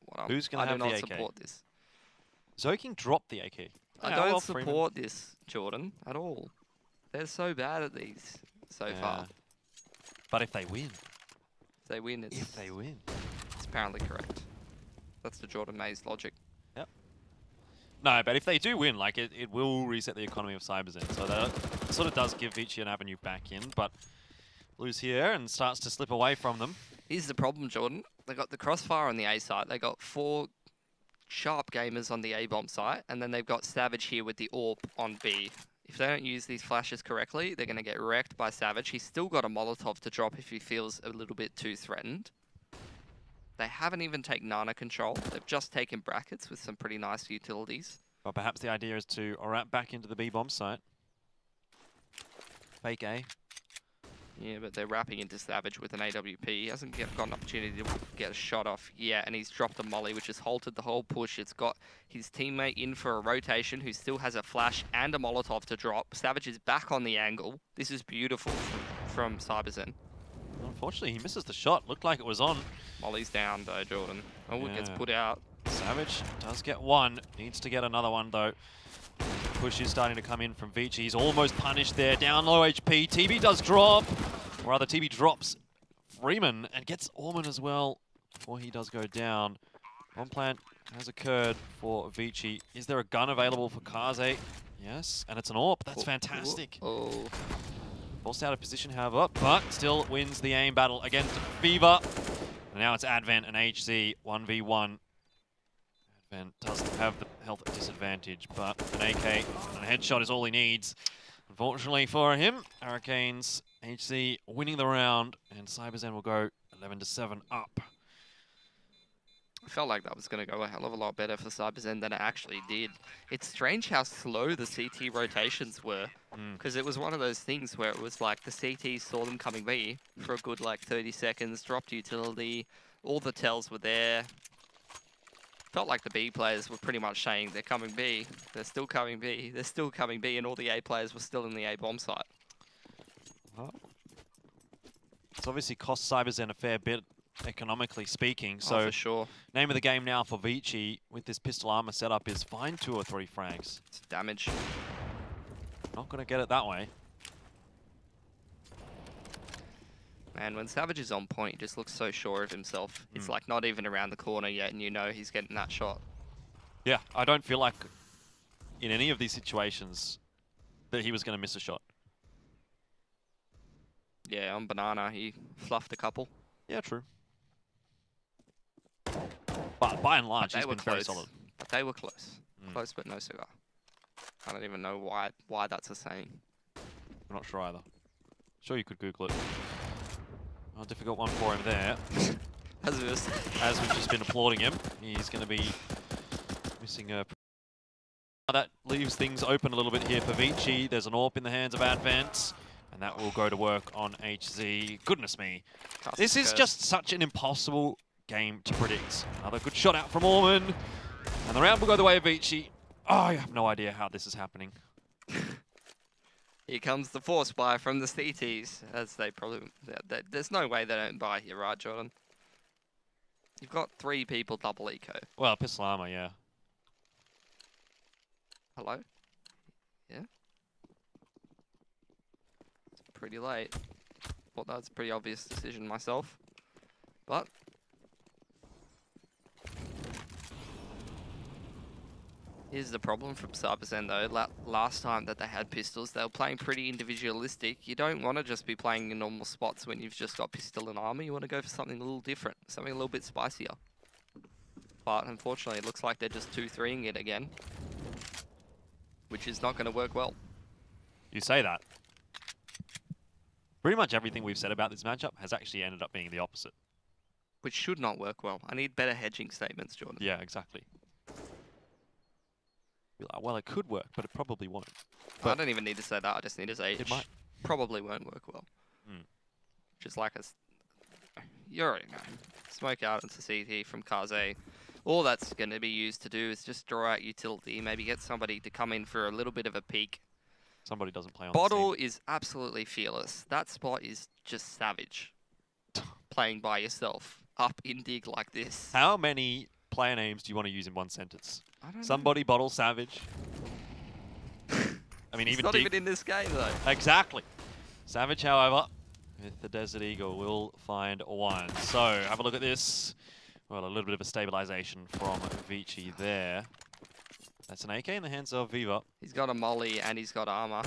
what I'm. Who's gonna have the AK? I do not support this. Zoking dropped the AK. I don't support this, Jordan, at all. They're so bad at these so far. But if they win. If they win, it's... If they win. It's apparently correct. That's the Jordan Mays logic. Yep. No, but if they do win, like it will reset the economy of CyberZen. So that sort of does give ViCi an avenue back in, but lose here and starts to slip away from them. Here's the problem, Jordan. They got the crossfire on the A site. They got 4 sharp gamers on the A bomb site, and then they've got Savage here with the AWP on B. If they don't use these flashes correctly, they're going to get wrecked by Savage. He's still got a Molotov to drop if he feels a little bit too threatened. They haven't even taken Nana control. They've just taken brackets with some pretty nice utilities. But perhaps the idea is to wrap back into the B bomb site. Fake A. Yeah, but they're wrapping into Savage with an AWP. He hasn't got an opportunity to get a shot off yet, and he's dropped a molly, which has halted the whole push. It's got his teammate in for a rotation, who still has a flash and a Molotov to drop. Savage is back on the angle. This is beautiful from CyberZen. Unfortunately, he misses the shot. Looked like it was on. Molly's down, though, Jordan. Oh, Yeah. it gets put out. Savage does get one. Needs to get another one, though. Push is starting to come in from ViCi. He's almost punished there. Down low HP. TB does drop. Or rather, TB drops Freeman and gets Orman as well before he does go down. One plant has occurred for ViCi. Is there a gun available for Kaze? Yes, and it's an AWP. That's fantastic. Oh. Forced out of position, however, but still wins the aim battle against Fever. And now it's Advent and HC 1v1. Advent doesn't have the health disadvantage, but an AK and a headshot is all he needs. Unfortunately for him, Hurricanes HC winning the round, and CyberZen will go 11-7 up. I felt like that was going to go a hell of a lot better for CyberZen than it actually did. It's strange how slow the CT rotations were, because it was one of those things where it was like the CT saw them coming B for a good like 30 seconds, dropped utility, all the tells were there. Felt like the B players were pretty much saying they're coming B, they're still coming B, they're still coming B, and all the A players were still in the A bomb site. Well, it's obviously cost CyberZen a fair bit, economically speaking. So, for sure. Name of the game now for ViCi with this pistol armor setup is find 2 or 3 frags. It's damage. Not going to get it that way. Man, when Savage is on point, he just looks so sure of himself. It's like not even around the corner yet, and you know he's getting that shot. Yeah, I don't feel like in any of these situations that he was going to miss a shot. Yeah, on Banana, he fluffed a couple. Yeah, true. But by and large, he's been very solid. But they were close. Close but no cigar. I don't even know why that's a saying. I'm not sure either. Sure, you could Google it. A difficult one for him there. As we've just been applauding him, he's going to be missing a... That leaves things open a little bit here for ViCi. There's an AWP in the hands of Advent, and that will go to work on HZ. Goodness me. This is just such an impossible game to predict. Another good shot out from Orman, and the round will go the way of ViCi. Oh, I have no idea how this is happening. Here comes the force buy from the CTs, as they probably... There's no way they don't buy here, right, Jordan? You've got 3 people double eco. Well, pistol armor, yeah. Hello? Yeah? It's pretty late. Well, that's a pretty obvious decision myself. But... here's the problem from CyberZen though. Last time that they had pistols, they were playing pretty individualistic. You don't want to just be playing in normal spots when you've just got pistol and armor. You want to go for something a little different, something a little bit spicier. But unfortunately, it looks like they're just 2-3ing it again, which is not going to work well. You say that. Pretty much everything we've said about this matchup has actually ended up being the opposite. Which should not work well. I need better hedging statements, Jordan. Yeah, exactly. Well, it could work, but it probably won't. But I don't even need to say that. I just need to say it might. Probably won't work well. Just like you already know. Smoke out into CT from Kaze. All that's going to be used to do is just draw out utility, maybe get somebody to come in for a little bit of a peek. Somebody doesn't play on Bottle is absolutely fearless. That spot is just savage. Playing by yourself up in dig like this. How many player names do you want to use in one sentence? I don't Somebody, know. Bottle, Savage. I mean, He's even not even in this game though. Exactly. Savage, however, with the Desert Eagle, will find one. So, have a look at this. Well, a little bit of a stabilization from ViCi there. That's an AK in the hands of Viva. He's got a molly and he's got armor.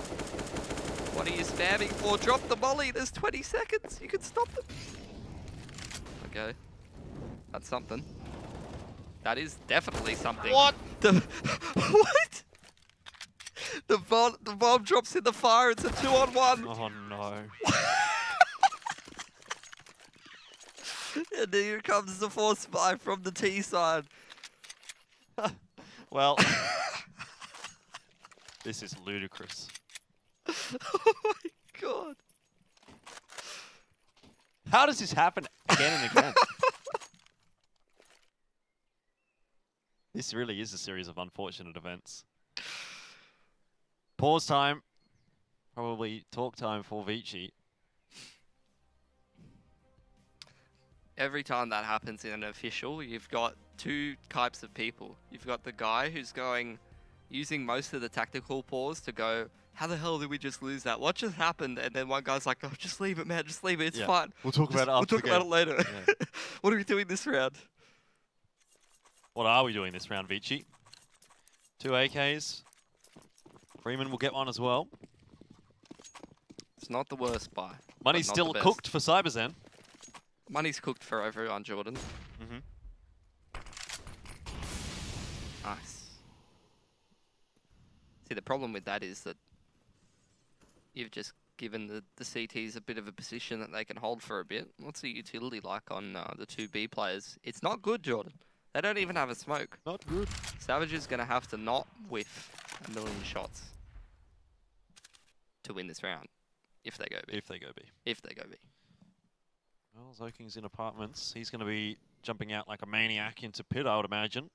What are you spamming for? Drop the molly. There's 20 seconds. You can stop them. Okay. That's something. That is definitely something. What? What? The bomb drops in the fire. It's a 2-on-1. Oh no. And here comes the force spy from the T side. Well, this is ludicrous. Oh my god. How does this happen again and again? This really is a series of unfortunate events. Pause time. Probably talk time for ViCi. Every time that happens in an official, you've got two types of people. You've got the guy who's using most of the tactical pause to go, how the hell did we just lose that? What just happened? And then one guy's like, oh, just leave it, man. Just leave it. It's fine. We'll talk about it after We'll talk about it later. Yeah. What are we doing this round? What are we doing this round, ViCi? 2 AKs. Freeman will get one as well. It's not the worst buy. Money's still cooked for CyberZen. Money's cooked for everyone, Jordan. Nice. See, the problem with that is that you've just given the CTs a bit of a position that they can hold for a bit. What's the utility like on the 2B players? It's not good, Jordan. They don't even have a smoke. Not good. Savage is going to have to not whiff a million shots to win this round. If they go B. If they go B. If they go B. Well, Zoking's in apartments. He's going to be jumping out like a maniac into pit, I would imagine.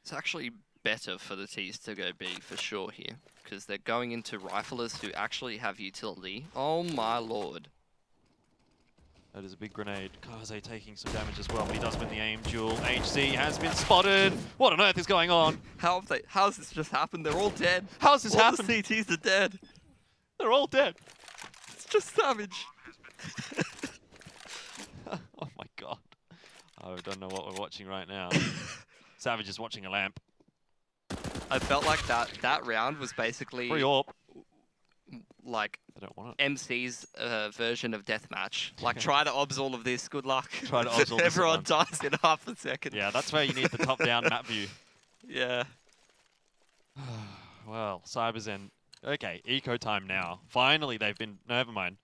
It's actually better for the T's to go B for sure here, because they're going into riflers who actually have utility. Oh my lord. That is a big grenade. Kaze taking some damage as well, but he does win the aim duel. HZ has been spotted. What on earth is going on? How's this just happened? They're all dead. How's this happened? All the CTs are dead. They're all dead. It's just savage. Oh my god. I don't know what we're watching right now. Savage is watching a lamp. I felt like that round was basically Free AWP. Like I don't want it. MC's version of deathmatch. Like, try to obs all of this. Good luck. Try to obs all this. Everyone dies in half a second. Yeah, that's where you need the top-down map view. Yeah. Well, CyberZen. Okay, eco time now. Finally, they've been. Never mind.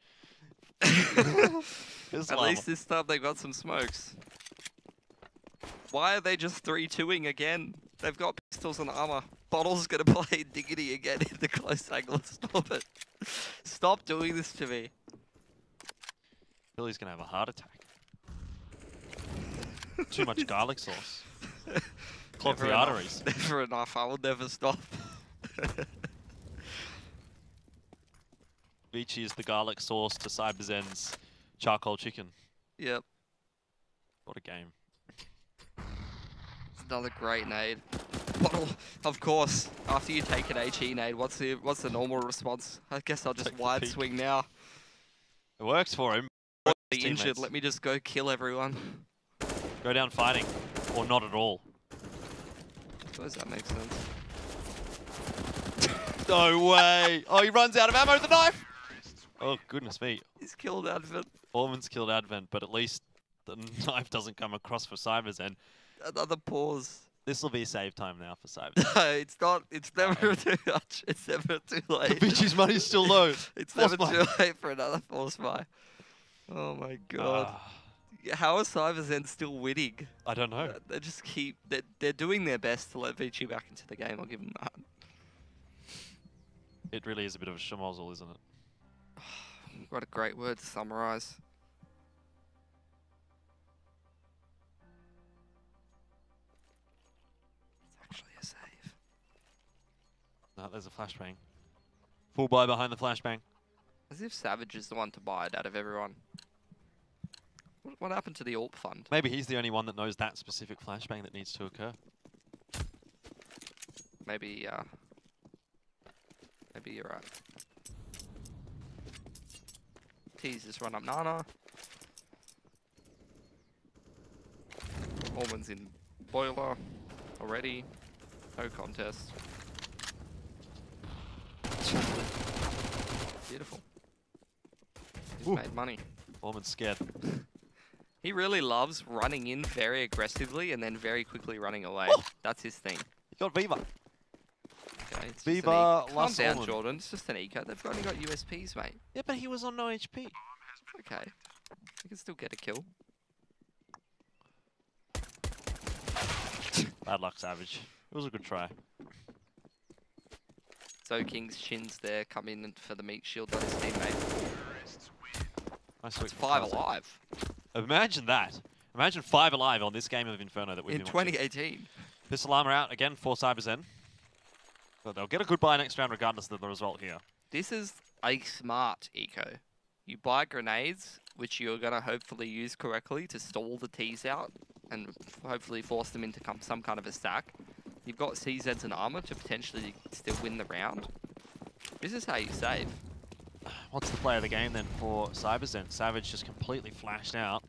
At least this time they got some smokes. Why are they just 3-2ing again? They've got pistols and armor. Bottle's gonna play Diggity again in the close angle. Stop it. Stop doing this to me. Billy's gonna have a heart attack. Too much garlic sauce. Clog the arteries. Never enough. I will never stop. ViCi is the garlic sauce to CyberZen's charcoal chicken. Yep. What a game. It's another great nade. Bottle, of course. After you take an HE nade, what's the normal response? I guess I'll just wide swing now. It works for him. Be injured. Let me just go kill everyone. Go down fighting, or not at all. I suppose that makes sense. No way! Oh, he runs out of ammo with the knife! Oh, goodness me. He's killed Advent. Orman's killed Advent, but at least the knife doesn't come across for CyberZen. Another pause. This will be save time now for CyberZen. No, it's not. It's never too much. It's never too late. ViCi's money's still low. It's never too late for another force buy. Oh my god. How are CyberZen still winning? I don't know. They just keep... They're doing their best to let ViCi back into the game. I'll give them that. It really is a bit of a schmozzle, isn't it? What a great word to summarize. It's actually a save. No, there's a flashbang. Full buy behind the flashbang. As if Savage is the one to buy it out of everyone. What happened to the AWP fund? Maybe he's the only one that knows that specific flashbang that needs to occur. Maybe you're right. T's just run up Nana. Orman's in boiler already. No contest. Beautiful. He's Ooh. made money. Orman's scared. He really loves running in very aggressively and then very quickly running away. Oh! That's his thing. He got Viva. Okay, it's just Viva calm lost down, Orman. Jordan. It's just an eco. They've only got USPs, mate. Yeah, but he was on no HP. Okay. You can still get a kill. Bad luck, Savage. It was a good try. So King's chins there come in for the meat shield on his teammate. Nice It's sweep 5 from Kaze. alive. Imagine that. Imagine 5 alive on this game of Inferno that we've In been watching. 2018. Pistol armor out again for CyberZen. But they'll get a good buy next round regardless of the result here. This is a smart eco. You buy grenades, which you're going to hopefully use correctly to stall the T's out and hopefully force them into some kind of a stack. You've got CZs and armor to potentially still win the round. This is how you save. What's the play of the game then for CyberZen? Savage just completely flashed out.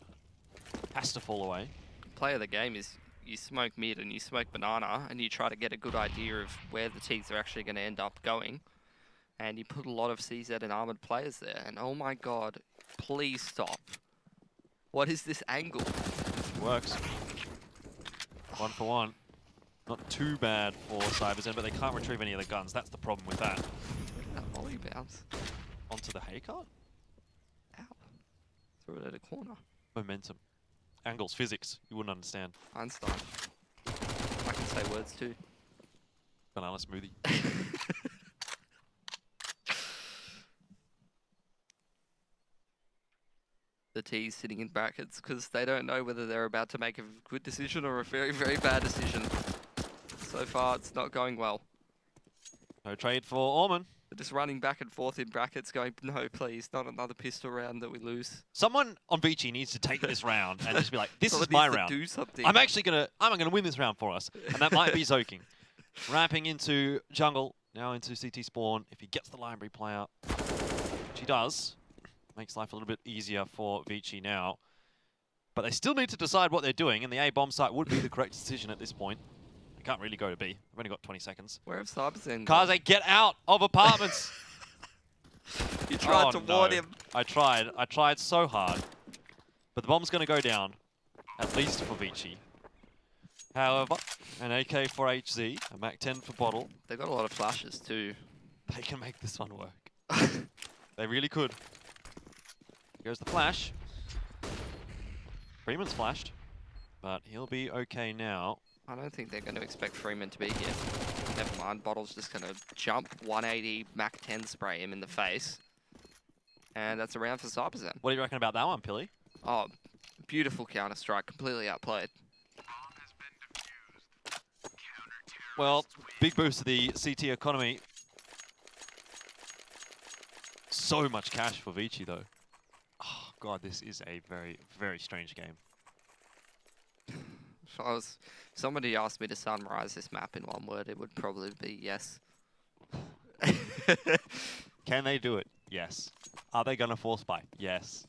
Has to fall away. Play of the game is you smoke mid and you smoke banana and you try to get a good idea of where the T's are actually going to end up going. And you put a lot of CZ and armored players there. And oh my god, please stop. What is this angle? Works. 1 for 1. Not too bad for CyberZen, but they can't retrieve any of the guns. That's the problem with that. That volley bounce. Onto the haycart? Ow. Threw it at a corner. Momentum. Angles, physics. You wouldn't understand. Einstein. I can say words too. Banana smoothie. The T's sitting in brackets because they don't know whether they're about to make a good decision or a very, very bad decision. So far, it's not going well. No trade for Orman. They're just running back and forth in brackets going, no, please, not another pistol round that we lose. Someone on ViCi needs to take this round and just be like, this Someone is my needs to round. do something. I'm gonna win this round for us. And that might be Zoking. Ramping into jungle, now into CT spawn. If he gets the library player, which he does, makes life a little bit easier for ViCi now. But they still need to decide what they're doing, and the A bomb site would be the correct decision at this point. They can't really go to B. We've only got 20 seconds. Where have CyberZen Kaze, get out of apartments! You tried to warn him. I tried so hard. But the bomb's going to go down, at least for ViCi. However, an AK for HZ, a Mac 10 for Bottle. They've got a lot of flashes too. They can make this one work. They really could. Here goes the flash. Freeman's flashed, but he'll be okay now. I don't think they're going to expect Freeman to be here. Never mind, Bottle's just going to jump 180 Mac 10 spray him in the face. And that's a round for CyberZen. What do you reckon about that one, Pilly? Oh, beautiful counter-strike, completely outplayed. Well, big boost to the CT economy. So much cash for ViCi though. Oh god, this is a very, very strange game. If somebody asked me to summarize this map in one word, it would probably be yes. Can they do it? Yes. Are they gonna force buy? Yes.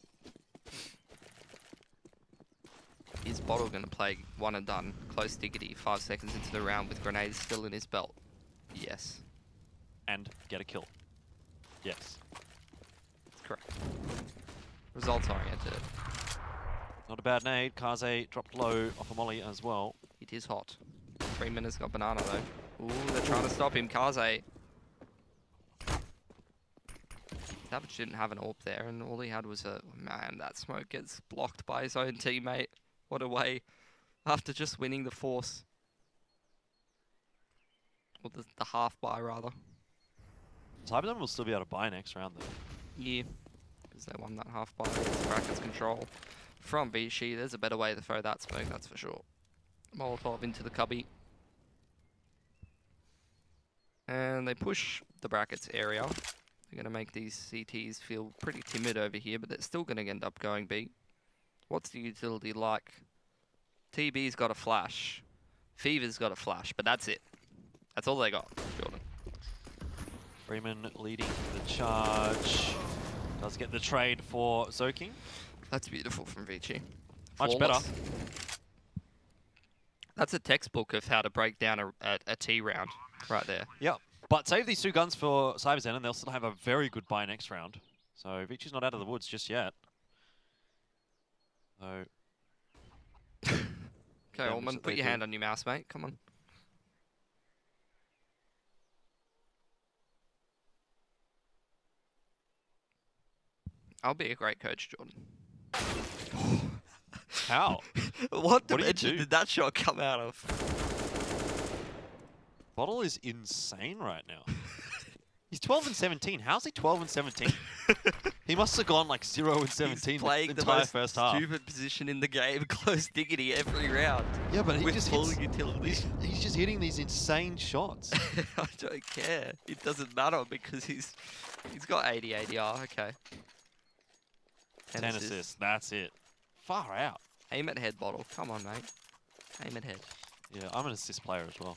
Is Bottle going to play one and done, close diggity, 5 seconds into the round with grenades still in his belt? Yes. And get a kill? Yes. That's correct. Results oriented. Not a bad nade. Kaze dropped low off a molly as well. It is hot. Freeman has got banana though. Ooh, they're trying to stop him. Kaze. Savage didn't have an AWP there, and all he had was a... Man, that smoke gets blocked by his own teammate. What a way. After just winning the force. Or the half buy, rather. CyberZen will still be able to buy next round though. Yeah. Because they won that half buy. It's brackets control. From ViCi, there's a better way to throw that smoke, that's for sure. Molotov into the cubby. And they push the brackets area. They're going to make these CTs feel pretty timid over here, but they're still going to end up going B. What's the utility like? TB's got a flash. Fever's got a flash, but that's it. That's all they got, Jordan. Freeman leading the charge. Does get the trade for Zoking. That's beautiful from ViCi. Much Flawless. better. That's a textbook of how to break down a T round right there. Yep. But save these 2 guns for CyberZen, and they'll still have a very good buy next round. So ViCi's not out of the woods just yet. So. Okay, Allman, put your hand on your mouse, mate. Come on. I'll be a great coach, Jordan. How? What dimension did that shot come out of? Bottle is insane right now. He's 12 and 17. How's he 12 and 17? He must have gone like 0 and 17 playing the entire first half. Stupid position in the game, close diggity every round. Yeah, but he with just full hits, utility. he's just hitting these insane shots. I don't care. It doesn't matter because he's got 80 ADR. Okay. 10 assists. That's it. Far out. Aim at head, Bottle. Come on, mate. Aim at head. Yeah, I'm an assist player as well.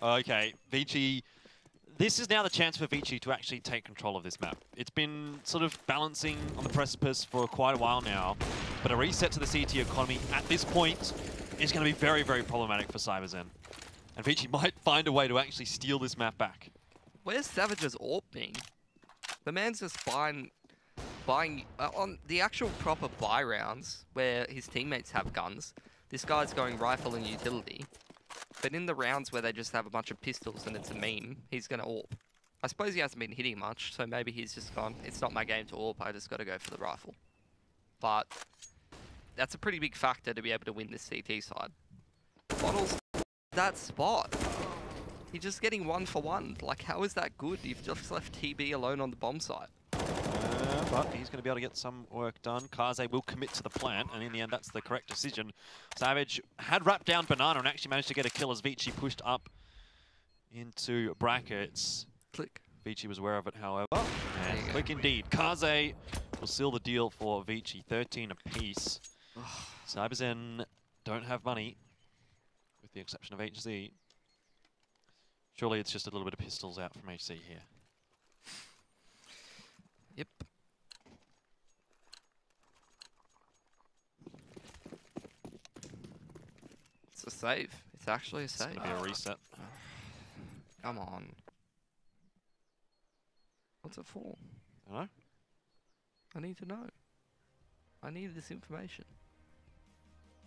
Okay, ViCi. This is now the chance for ViCi to actually take control of this map. It's been sort of balancing on the precipice for quite a while now, but a reset to the CT economy at this point is going to be very, very problematic for CyberZen. And ViCi might find a way to actually steal this map back. Where's Savage's AWP being? The man's just buying on the actual proper buy rounds where his teammates have guns. This guy's going rifle and utility. But in the rounds where they just have a bunch of pistols and it's a meme, he's going to AWP. I suppose he hasn't been hitting much, so maybe he's just gone, it's not my game to AWP, I just got to go for the rifle. But that's a pretty big factor to be able to win this CT side. Bottles that spot. He's just getting 1 for 1. Like, how is that good? You've just left TB alone on the bomb site. But he's going to be able to get some work done. Kaze will commit to the plant, and in the end, that's the correct decision. Savage had wrapped down Banana and actually managed to get a kill as ViCi pushed up into brackets. Click. ViCi was aware of it, however. And click indeed. Kaze will seal the deal for ViCi. 13 apiece. CyberZen don't have money, with the exception of HZ. Surely it's just a little bit of pistols out from HC here. Yep. It's a save. It's actually a save. It's going to be a reset. Come on. What's it for? I don't know. I need to know. I need this information.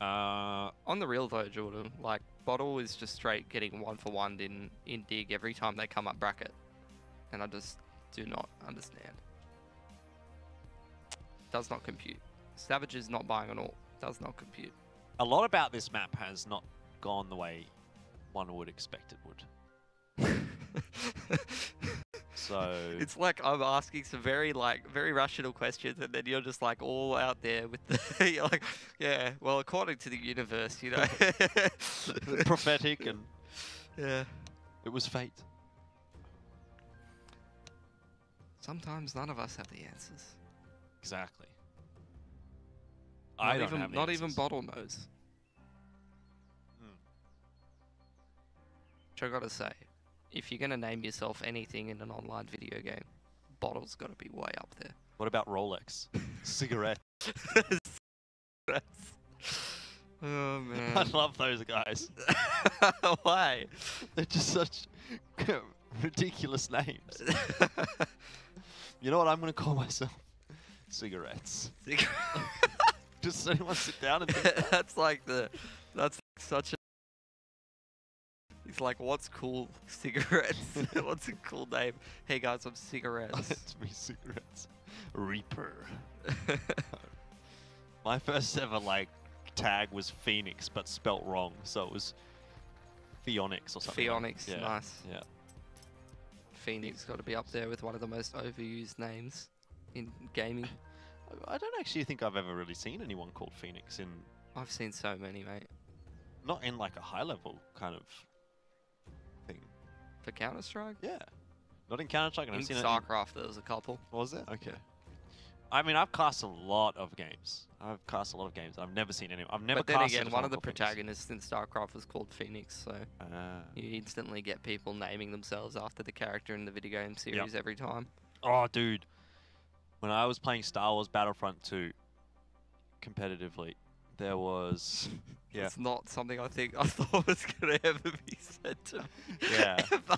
On On the real though, Jordan, like, Bottle is just straight getting 1 for 1 in dig every time they come up bracket. And I just do not understand. Does not compute. Savage is not buying an AWP. Does not compute. a lot about this map has not gone the way one would expect it would. So it's like I'm asking some very rational questions, and then you're just like all out there with the you're like, yeah, well, according to the universe, you know, prophetic, and yeah, it was fate. Sometimes none of us have the answers. Exactly. Not even Bottle knows. Which I gotta say, if you're gonna name yourself anything in an online video game, Bottle's gotta be way up there. What about Rolex? Cigarette. Oh man. I love those guys. Why? They're just such ridiculous names. You know what I'm gonna call myself? Cigarettes. Just anyone sit down and think that. That's such a. He's like, what's cool? Cigarettes. What's a cool name? Hey guys, I'm cigarettes. It's me, cigarettes. Reaper. My first ever tag was Phoenix, but spelt wrong, so it was Phoenix or something. Phoenix, yeah. nice. Yeah. Phoenix got to be up there with one of the most overused names in gaming. I don't actually think I've ever really seen anyone called Phoenix in... I've seen so many, mate. Not in a high-level kind of thing. For Counter-Strike? Yeah. Not in Counter-Strike. In StarCraft, there was a couple. Was there? Okay. I mean, I've cast a lot of games. I've never seen anyone. I've never. But then again, one of the protagonists in StarCraft was called Phoenix, so you instantly get people naming themselves after the character in the video game series every time. Oh, dude. When I was playing Star Wars Battlefront 2, competitively. There was... Yeah. It's not something I thought was going to ever be said to me. Yeah. Ever.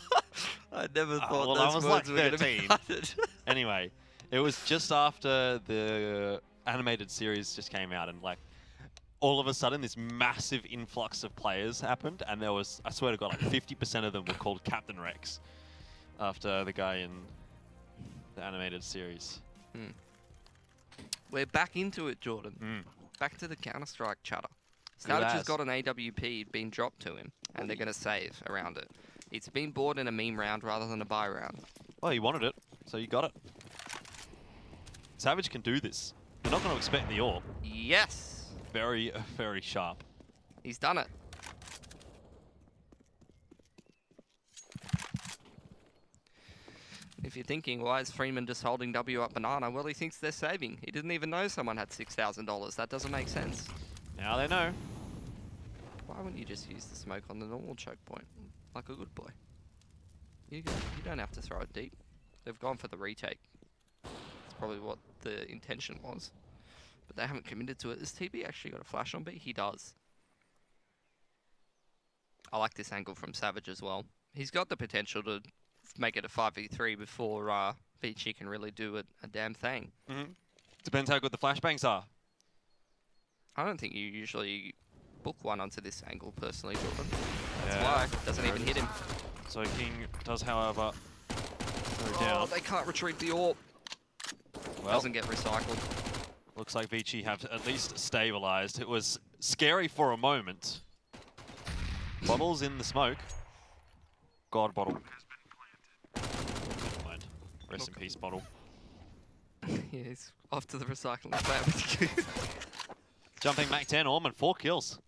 I never thought well, those I was words like were going to be 13. uttered. Anyway, it was just after the animated series just came out, and like all of a sudden this massive influx of players happened, and there was, I swear to God, like 50% of them were called Captain Rex after the guy in the animated series. We're back into it, Jordan. Back to the Counter-Strike chatter. Savage has got an AWP being dropped to him, and they're going to save around it. It's been bought in a meme round rather than a buy round. Well, you wanted it, so you got it. Savage can do this. You're not going to expect the AWP. Yes! Very, very sharp. He's done it. If you're thinking, why is Freeman just holding W up banana? Well, he thinks they're saving. He didn't even know someone had $6,000. That doesn't make sense. Now they know. Why wouldn't you just use the smoke on the normal choke point? Like a good boy. You don't have to throw it deep. They've gone for the retake. That's probably what the intention was. But they haven't committed to it. Has TB actually got a flash on B? He does. I like this angle from Savage as well. He's got the potential to make it a 5v3 before ViCi can really do a damn thing. Depends how good the flashbangs are. I don't think you usually book one onto this angle personally, Jordan. That's why. Doesn't even hit him. So King does, however, go down. They can't retreat the AWP. Well, Doesn't get recycled. looks like ViCi have at least stabilized. It was scary for a moment. Bottle's in the smoke. God, Bottle. Never mind. Rest in peace, Bottle. Yeah, he's off to the recycling plant. Jumping Mac 10 Orm and 4 kills.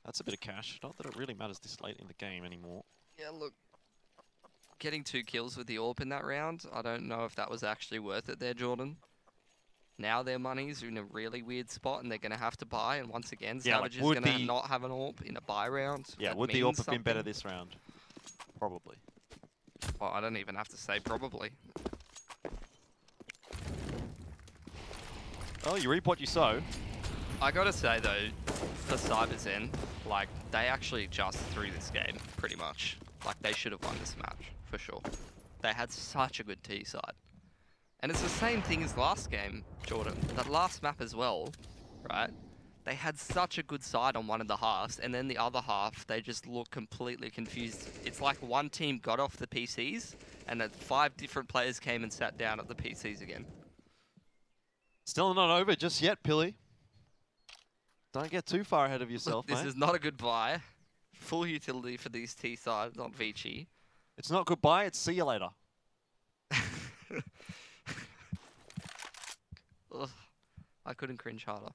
That's a bit of cash. Not that it really matters this late in the game anymore. Yeah, look. Getting 2 kills with the AWP in that round, I don't know if that was actually worth it there, Jordan. Now their money's in a really weird spot and they're going to have to buy. And once again, Savage is going to not have an AWP in a buy round. Yeah, would the AWP have been better this round? Probably. Well, I don't even have to say probably. Oh, you reap what you sow. I gotta say though, for CyberZen, like, they actually just threw this game, pretty much. Like, they should have won this match, for sure. They had such a good T side. And it's the same thing as last game, Jordan. That last map as well, right? They had such a good side on one of the halves, and then the other half, they just look completely confused. It's like one team got off the PCs, and then 5 different players came and sat down at the PCs again. Still not over just yet, Pilly. Don't get too far ahead of yourself, Look, this mate. is not a good buy. Full utility for these T sides on ViCi. It's not goodbye, it's see you later. Ugh, I couldn't cringe harder.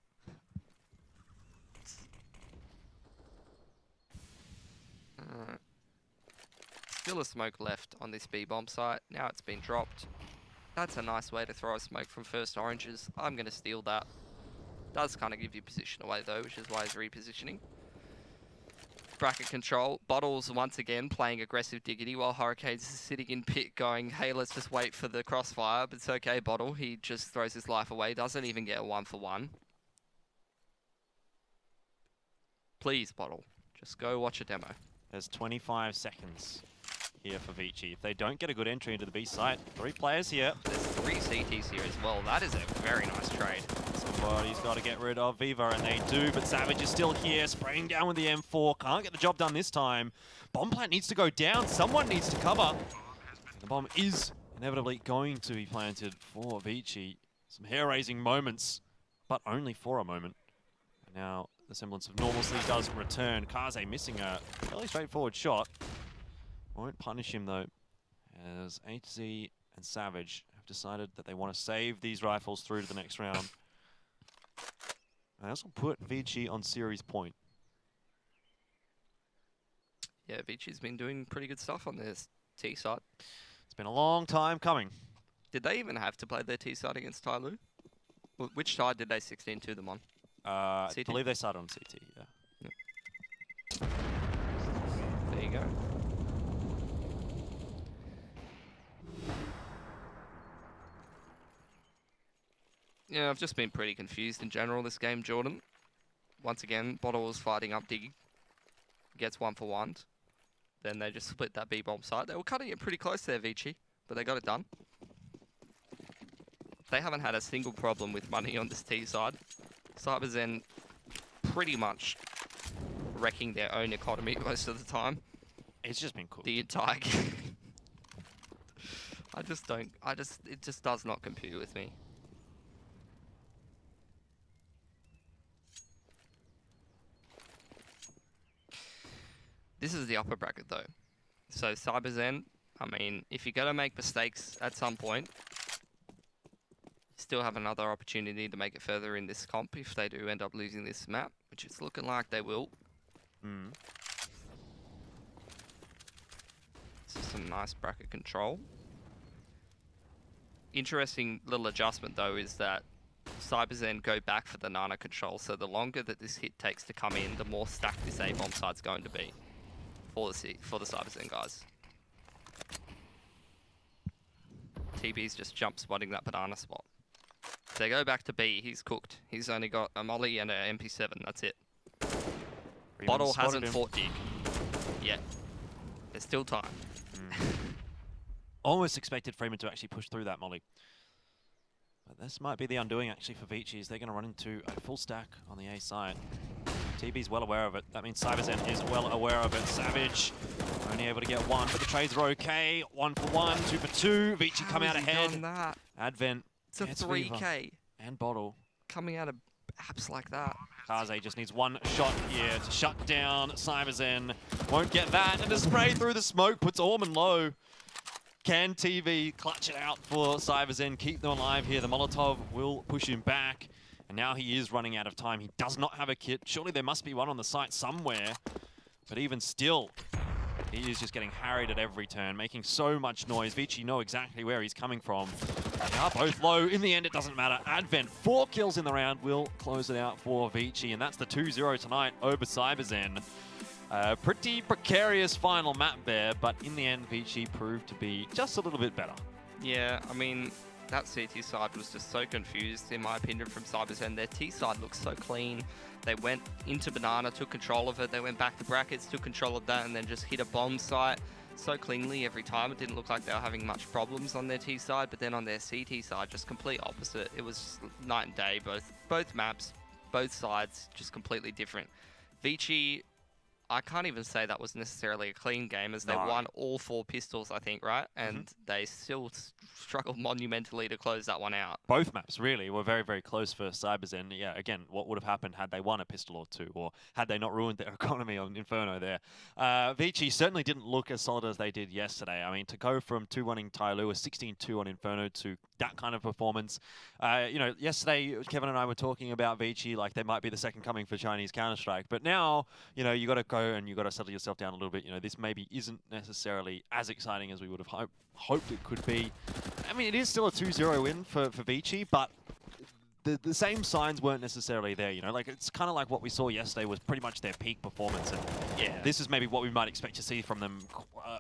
Still a smoke left on this B-bomb site. Now it's been dropped. That's a nice way to throw a smoke from first oranges. I'm going to steal that. Does kind of give you position away though, which is why he's repositioning. Bracket control. Bottles once again playing aggressive diggity while Hurricanes is sitting in pit going, hey, let's just wait for the crossfire. But it's okay, Bottle. He just throws his life away. Doesn't even get a 1-for-1. Please, Bottle. Just go watch a demo. There's 25 seconds here for ViCi. If they don't get a good entry into the B site, 3 players here. There's 3 CTs here as well. That is a very nice trade. Somebody's got to get rid of Viva, and they do, but Savage is still here, spraying down with the M4. Can't get the job done this time. Bomb plant needs to go down. Someone needs to cover. The bomb is inevitably going to be planted for ViCi. Some hair-raising moments, but only for a moment. And now the semblance of normalcy does return. Kaze missing a fairly straightforward shot. Won't punish him though, as HZ and Savage have decided that they want to save these rifles through to the next round. And this will put ViCi on series point. Yeah, ViCi's been doing pretty good stuff on this T side. It's been a long time coming. Did they even have to play their T side against Tyloo? Which side did they 16-2 them on? I believe they started on CT, yeah. There you go. Yeah, I've just been pretty confused in general this game, Jordan. Once again, Bottle was fighting up Diggy. Gets 1 for 1. Then they just split that B-bomb side. They were cutting it pretty close there, ViCi, but they got it done. They haven't had a single problem with money on this T side. CyberZen pretty much wrecking their own economy most of the time. It's just been cooked. The entire game. It just does not compute with me. This is the upper bracket though. So CyberZen, I mean, if you're gonna make mistakes at some point, still have another opportunity to make it further in this comp if they do end up losing this map, which it's looking like they will. This is some nice bracket control. Interesting little adjustment though is that CyberZen go back for the Nana control, so the longer that this hit takes to come in, the more stacked this A-bomb side's going to be for the CyberZen guys. TB's just jump spotting that banana spot. They go back to B, he's cooked. He's only got a molly and an MP7, that's it. Bottle hasn't fought Dig yet. There's still time. Almost expected Freeman to actually push through that molly. But this might be the undoing actually for ViCi, as they're going to run into a full stack on the A side. TB's well aware of it. That means CyberZen is well aware of it. Savage only able to get 1, but the trades are okay. 1 for 1, 2 for 2. ViCi come out ahead. Advent. It's a 3K. And Bottle. Coming out of apps like that. Kaze just needs 1 shot here to shut down CyberZen. Won't get that, and a spray through the smoke puts Orman low. Can TV clutch it out for CyberZen, keep them alive here? The Molotov will push him back, and now he is running out of time. He does not have a kit. Surely there must be one on the site somewhere, but even still, he is just getting harried at every turn, making so much noise. ViCi know exactly where he's coming from. They are both low. In the end, it doesn't matter. Advent, 4 kills in the round, will close it out for ViCi, and that's the 2-0 tonight over CyberZen. Pretty precarious final map there, but in the end, ViCi proved to be just a little bit better. Yeah, I mean, that CT side was just so confused, in my opinion, from CyberZen. Their T side looks so clean. They went into Banana, took control of it. They went back to brackets, took control of that, and then just hit a bomb site so cleanly every time. It didn't look like they were having much problems on their T side, but then on their CT side, just complete opposite. It was night and day, both maps, both sides, just completely different. ViCi, I can't even say that was necessarily a clean game, as they won all 4 pistols, I think, right? And they still struggled monumentally to close that one out. Both maps, really, were very, very close for CyberZen. Yeah, again, what would have happened had they won a pistol or 2, or had they not ruined their economy on Inferno there? ViCi certainly didn't look as solid as they did yesterday. I mean, to go from 2-1-ing Tyloo, a 16-2 on Inferno, to that kind of performance. You know, yesterday, Kevin and I were talking about ViCi like they might be the second coming for Chinese Counter-Strike. But now, you know, you got to go and you got to settle yourself down a little bit. You know, this maybe isn't necessarily as exciting as we would have hoped it could be. I mean, it is still a 2-0 win for ViCi, but the same signs weren't necessarily there, you know? Like, it's kind of like what we saw yesterday was pretty much their peak performance, and yeah, this is maybe what we might expect to see from them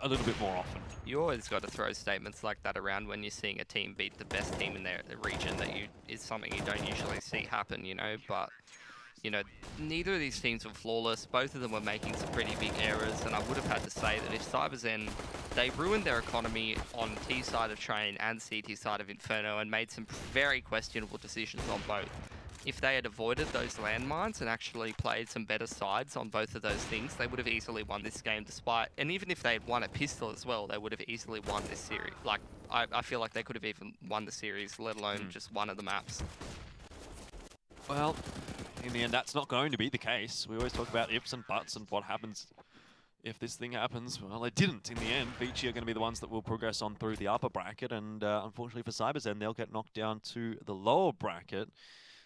a little bit more often. You always got to throw statements like that around when you're seeing a team beat the best team in their region. That is something you don't usually see happen, you know? But, you know, neither of these teams were flawless. Both of them were making some pretty big errors, and I would have had to say that if CyberZen, they ruined their economy on T side of Train and CT side of Inferno and made some very questionable decisions on both. If they had avoided those landmines and actually played some better sides on both of those things, they would have easily won this game despite, and even if they had won a pistol as well, they would have easily won this series. Like, I feel like they could have even won the series, let alone just one of the maps. Well, in the end, that's not going to be the case. We always talk about ifs and buts and what happens if this thing happens. Well, it didn't in the end. ViCi are going to be the ones that will progress on through the upper bracket, and unfortunately for CyberZen, they'll get knocked down to the lower bracket.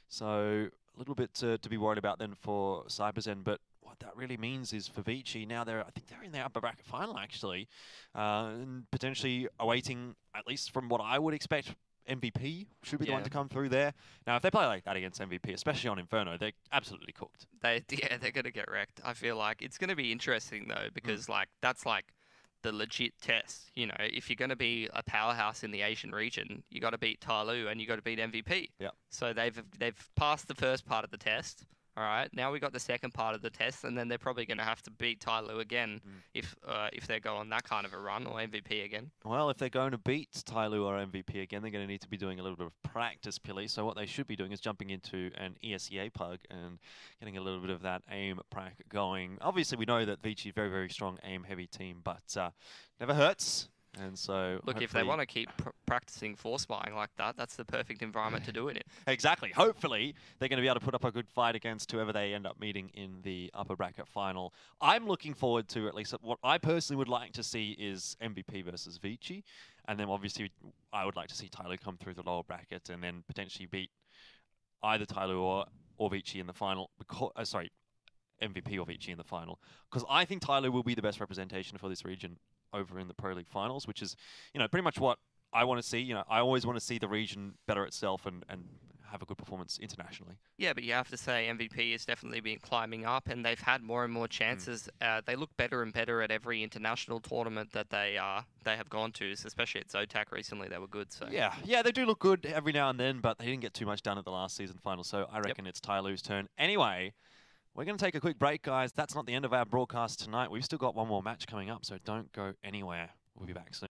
So a little bit to be worried about then for CyberZen, but what that really means is for ViCi, now I think they're in their upper bracket final actually, and potentially awaiting, at least from what I would expect, MVP should be the one to come through there. Now, if they play like that against MVP, especially on Inferno, they're absolutely cooked. They're going to get wrecked. I feel like it's going to be interesting though, because like that's like the legit test. You know, if you're going to be a powerhouse in the Asian region, you got to beat Tyloo and you got to beat MVP. Yeah. So they've passed the first part of the test. All right. Now we got the second part of the test, and then they're probably going to have to beat Tyloo again if they go on that kind of a run, or MVP again. Well, if they're going to beat Tyloo or MVP again, they're going to need to be doing a little bit of practice, Pilly. So what they should be doing is jumping into an ESEA pug and getting a little bit of that aim prac going. Obviously, we know that ViCi, very, very strong aim-heavy team, but never hurts. And so, look, if they want to keep practicing force buying like that, that's the perfect environment to do it in. Exactly. Hopefully, they're going to be able to put up a good fight against whoever they end up meeting in the upper bracket final. I'm looking forward to, at least what I personally would like to see, is MVP versus ViCi. And then obviously, I would like to see Tyloo come through the lower bracket and then potentially beat either Tyloo or ViCi in the final. Sorry, MVP or ViCi in the final. Because I think Tyloo will be the best representation for this region over in the Pro League finals, which is, pretty much what I want to see. I always want to see the region better itself and have a good performance internationally. Yeah, but you have to say MVP has definitely been climbing up, and they've had more and more chances. They look better and better at every international tournament that they have gone to, especially at Zotac recently. They were good. So yeah, they do look good every now and then, but they didn't get too much done at the last season final. So I reckon it's Tyloo's turn. Anyway, we're going to take a quick break, guys. That's not the end of our broadcast tonight. We've still got one more match coming up, so don't go anywhere. We'll be back soon.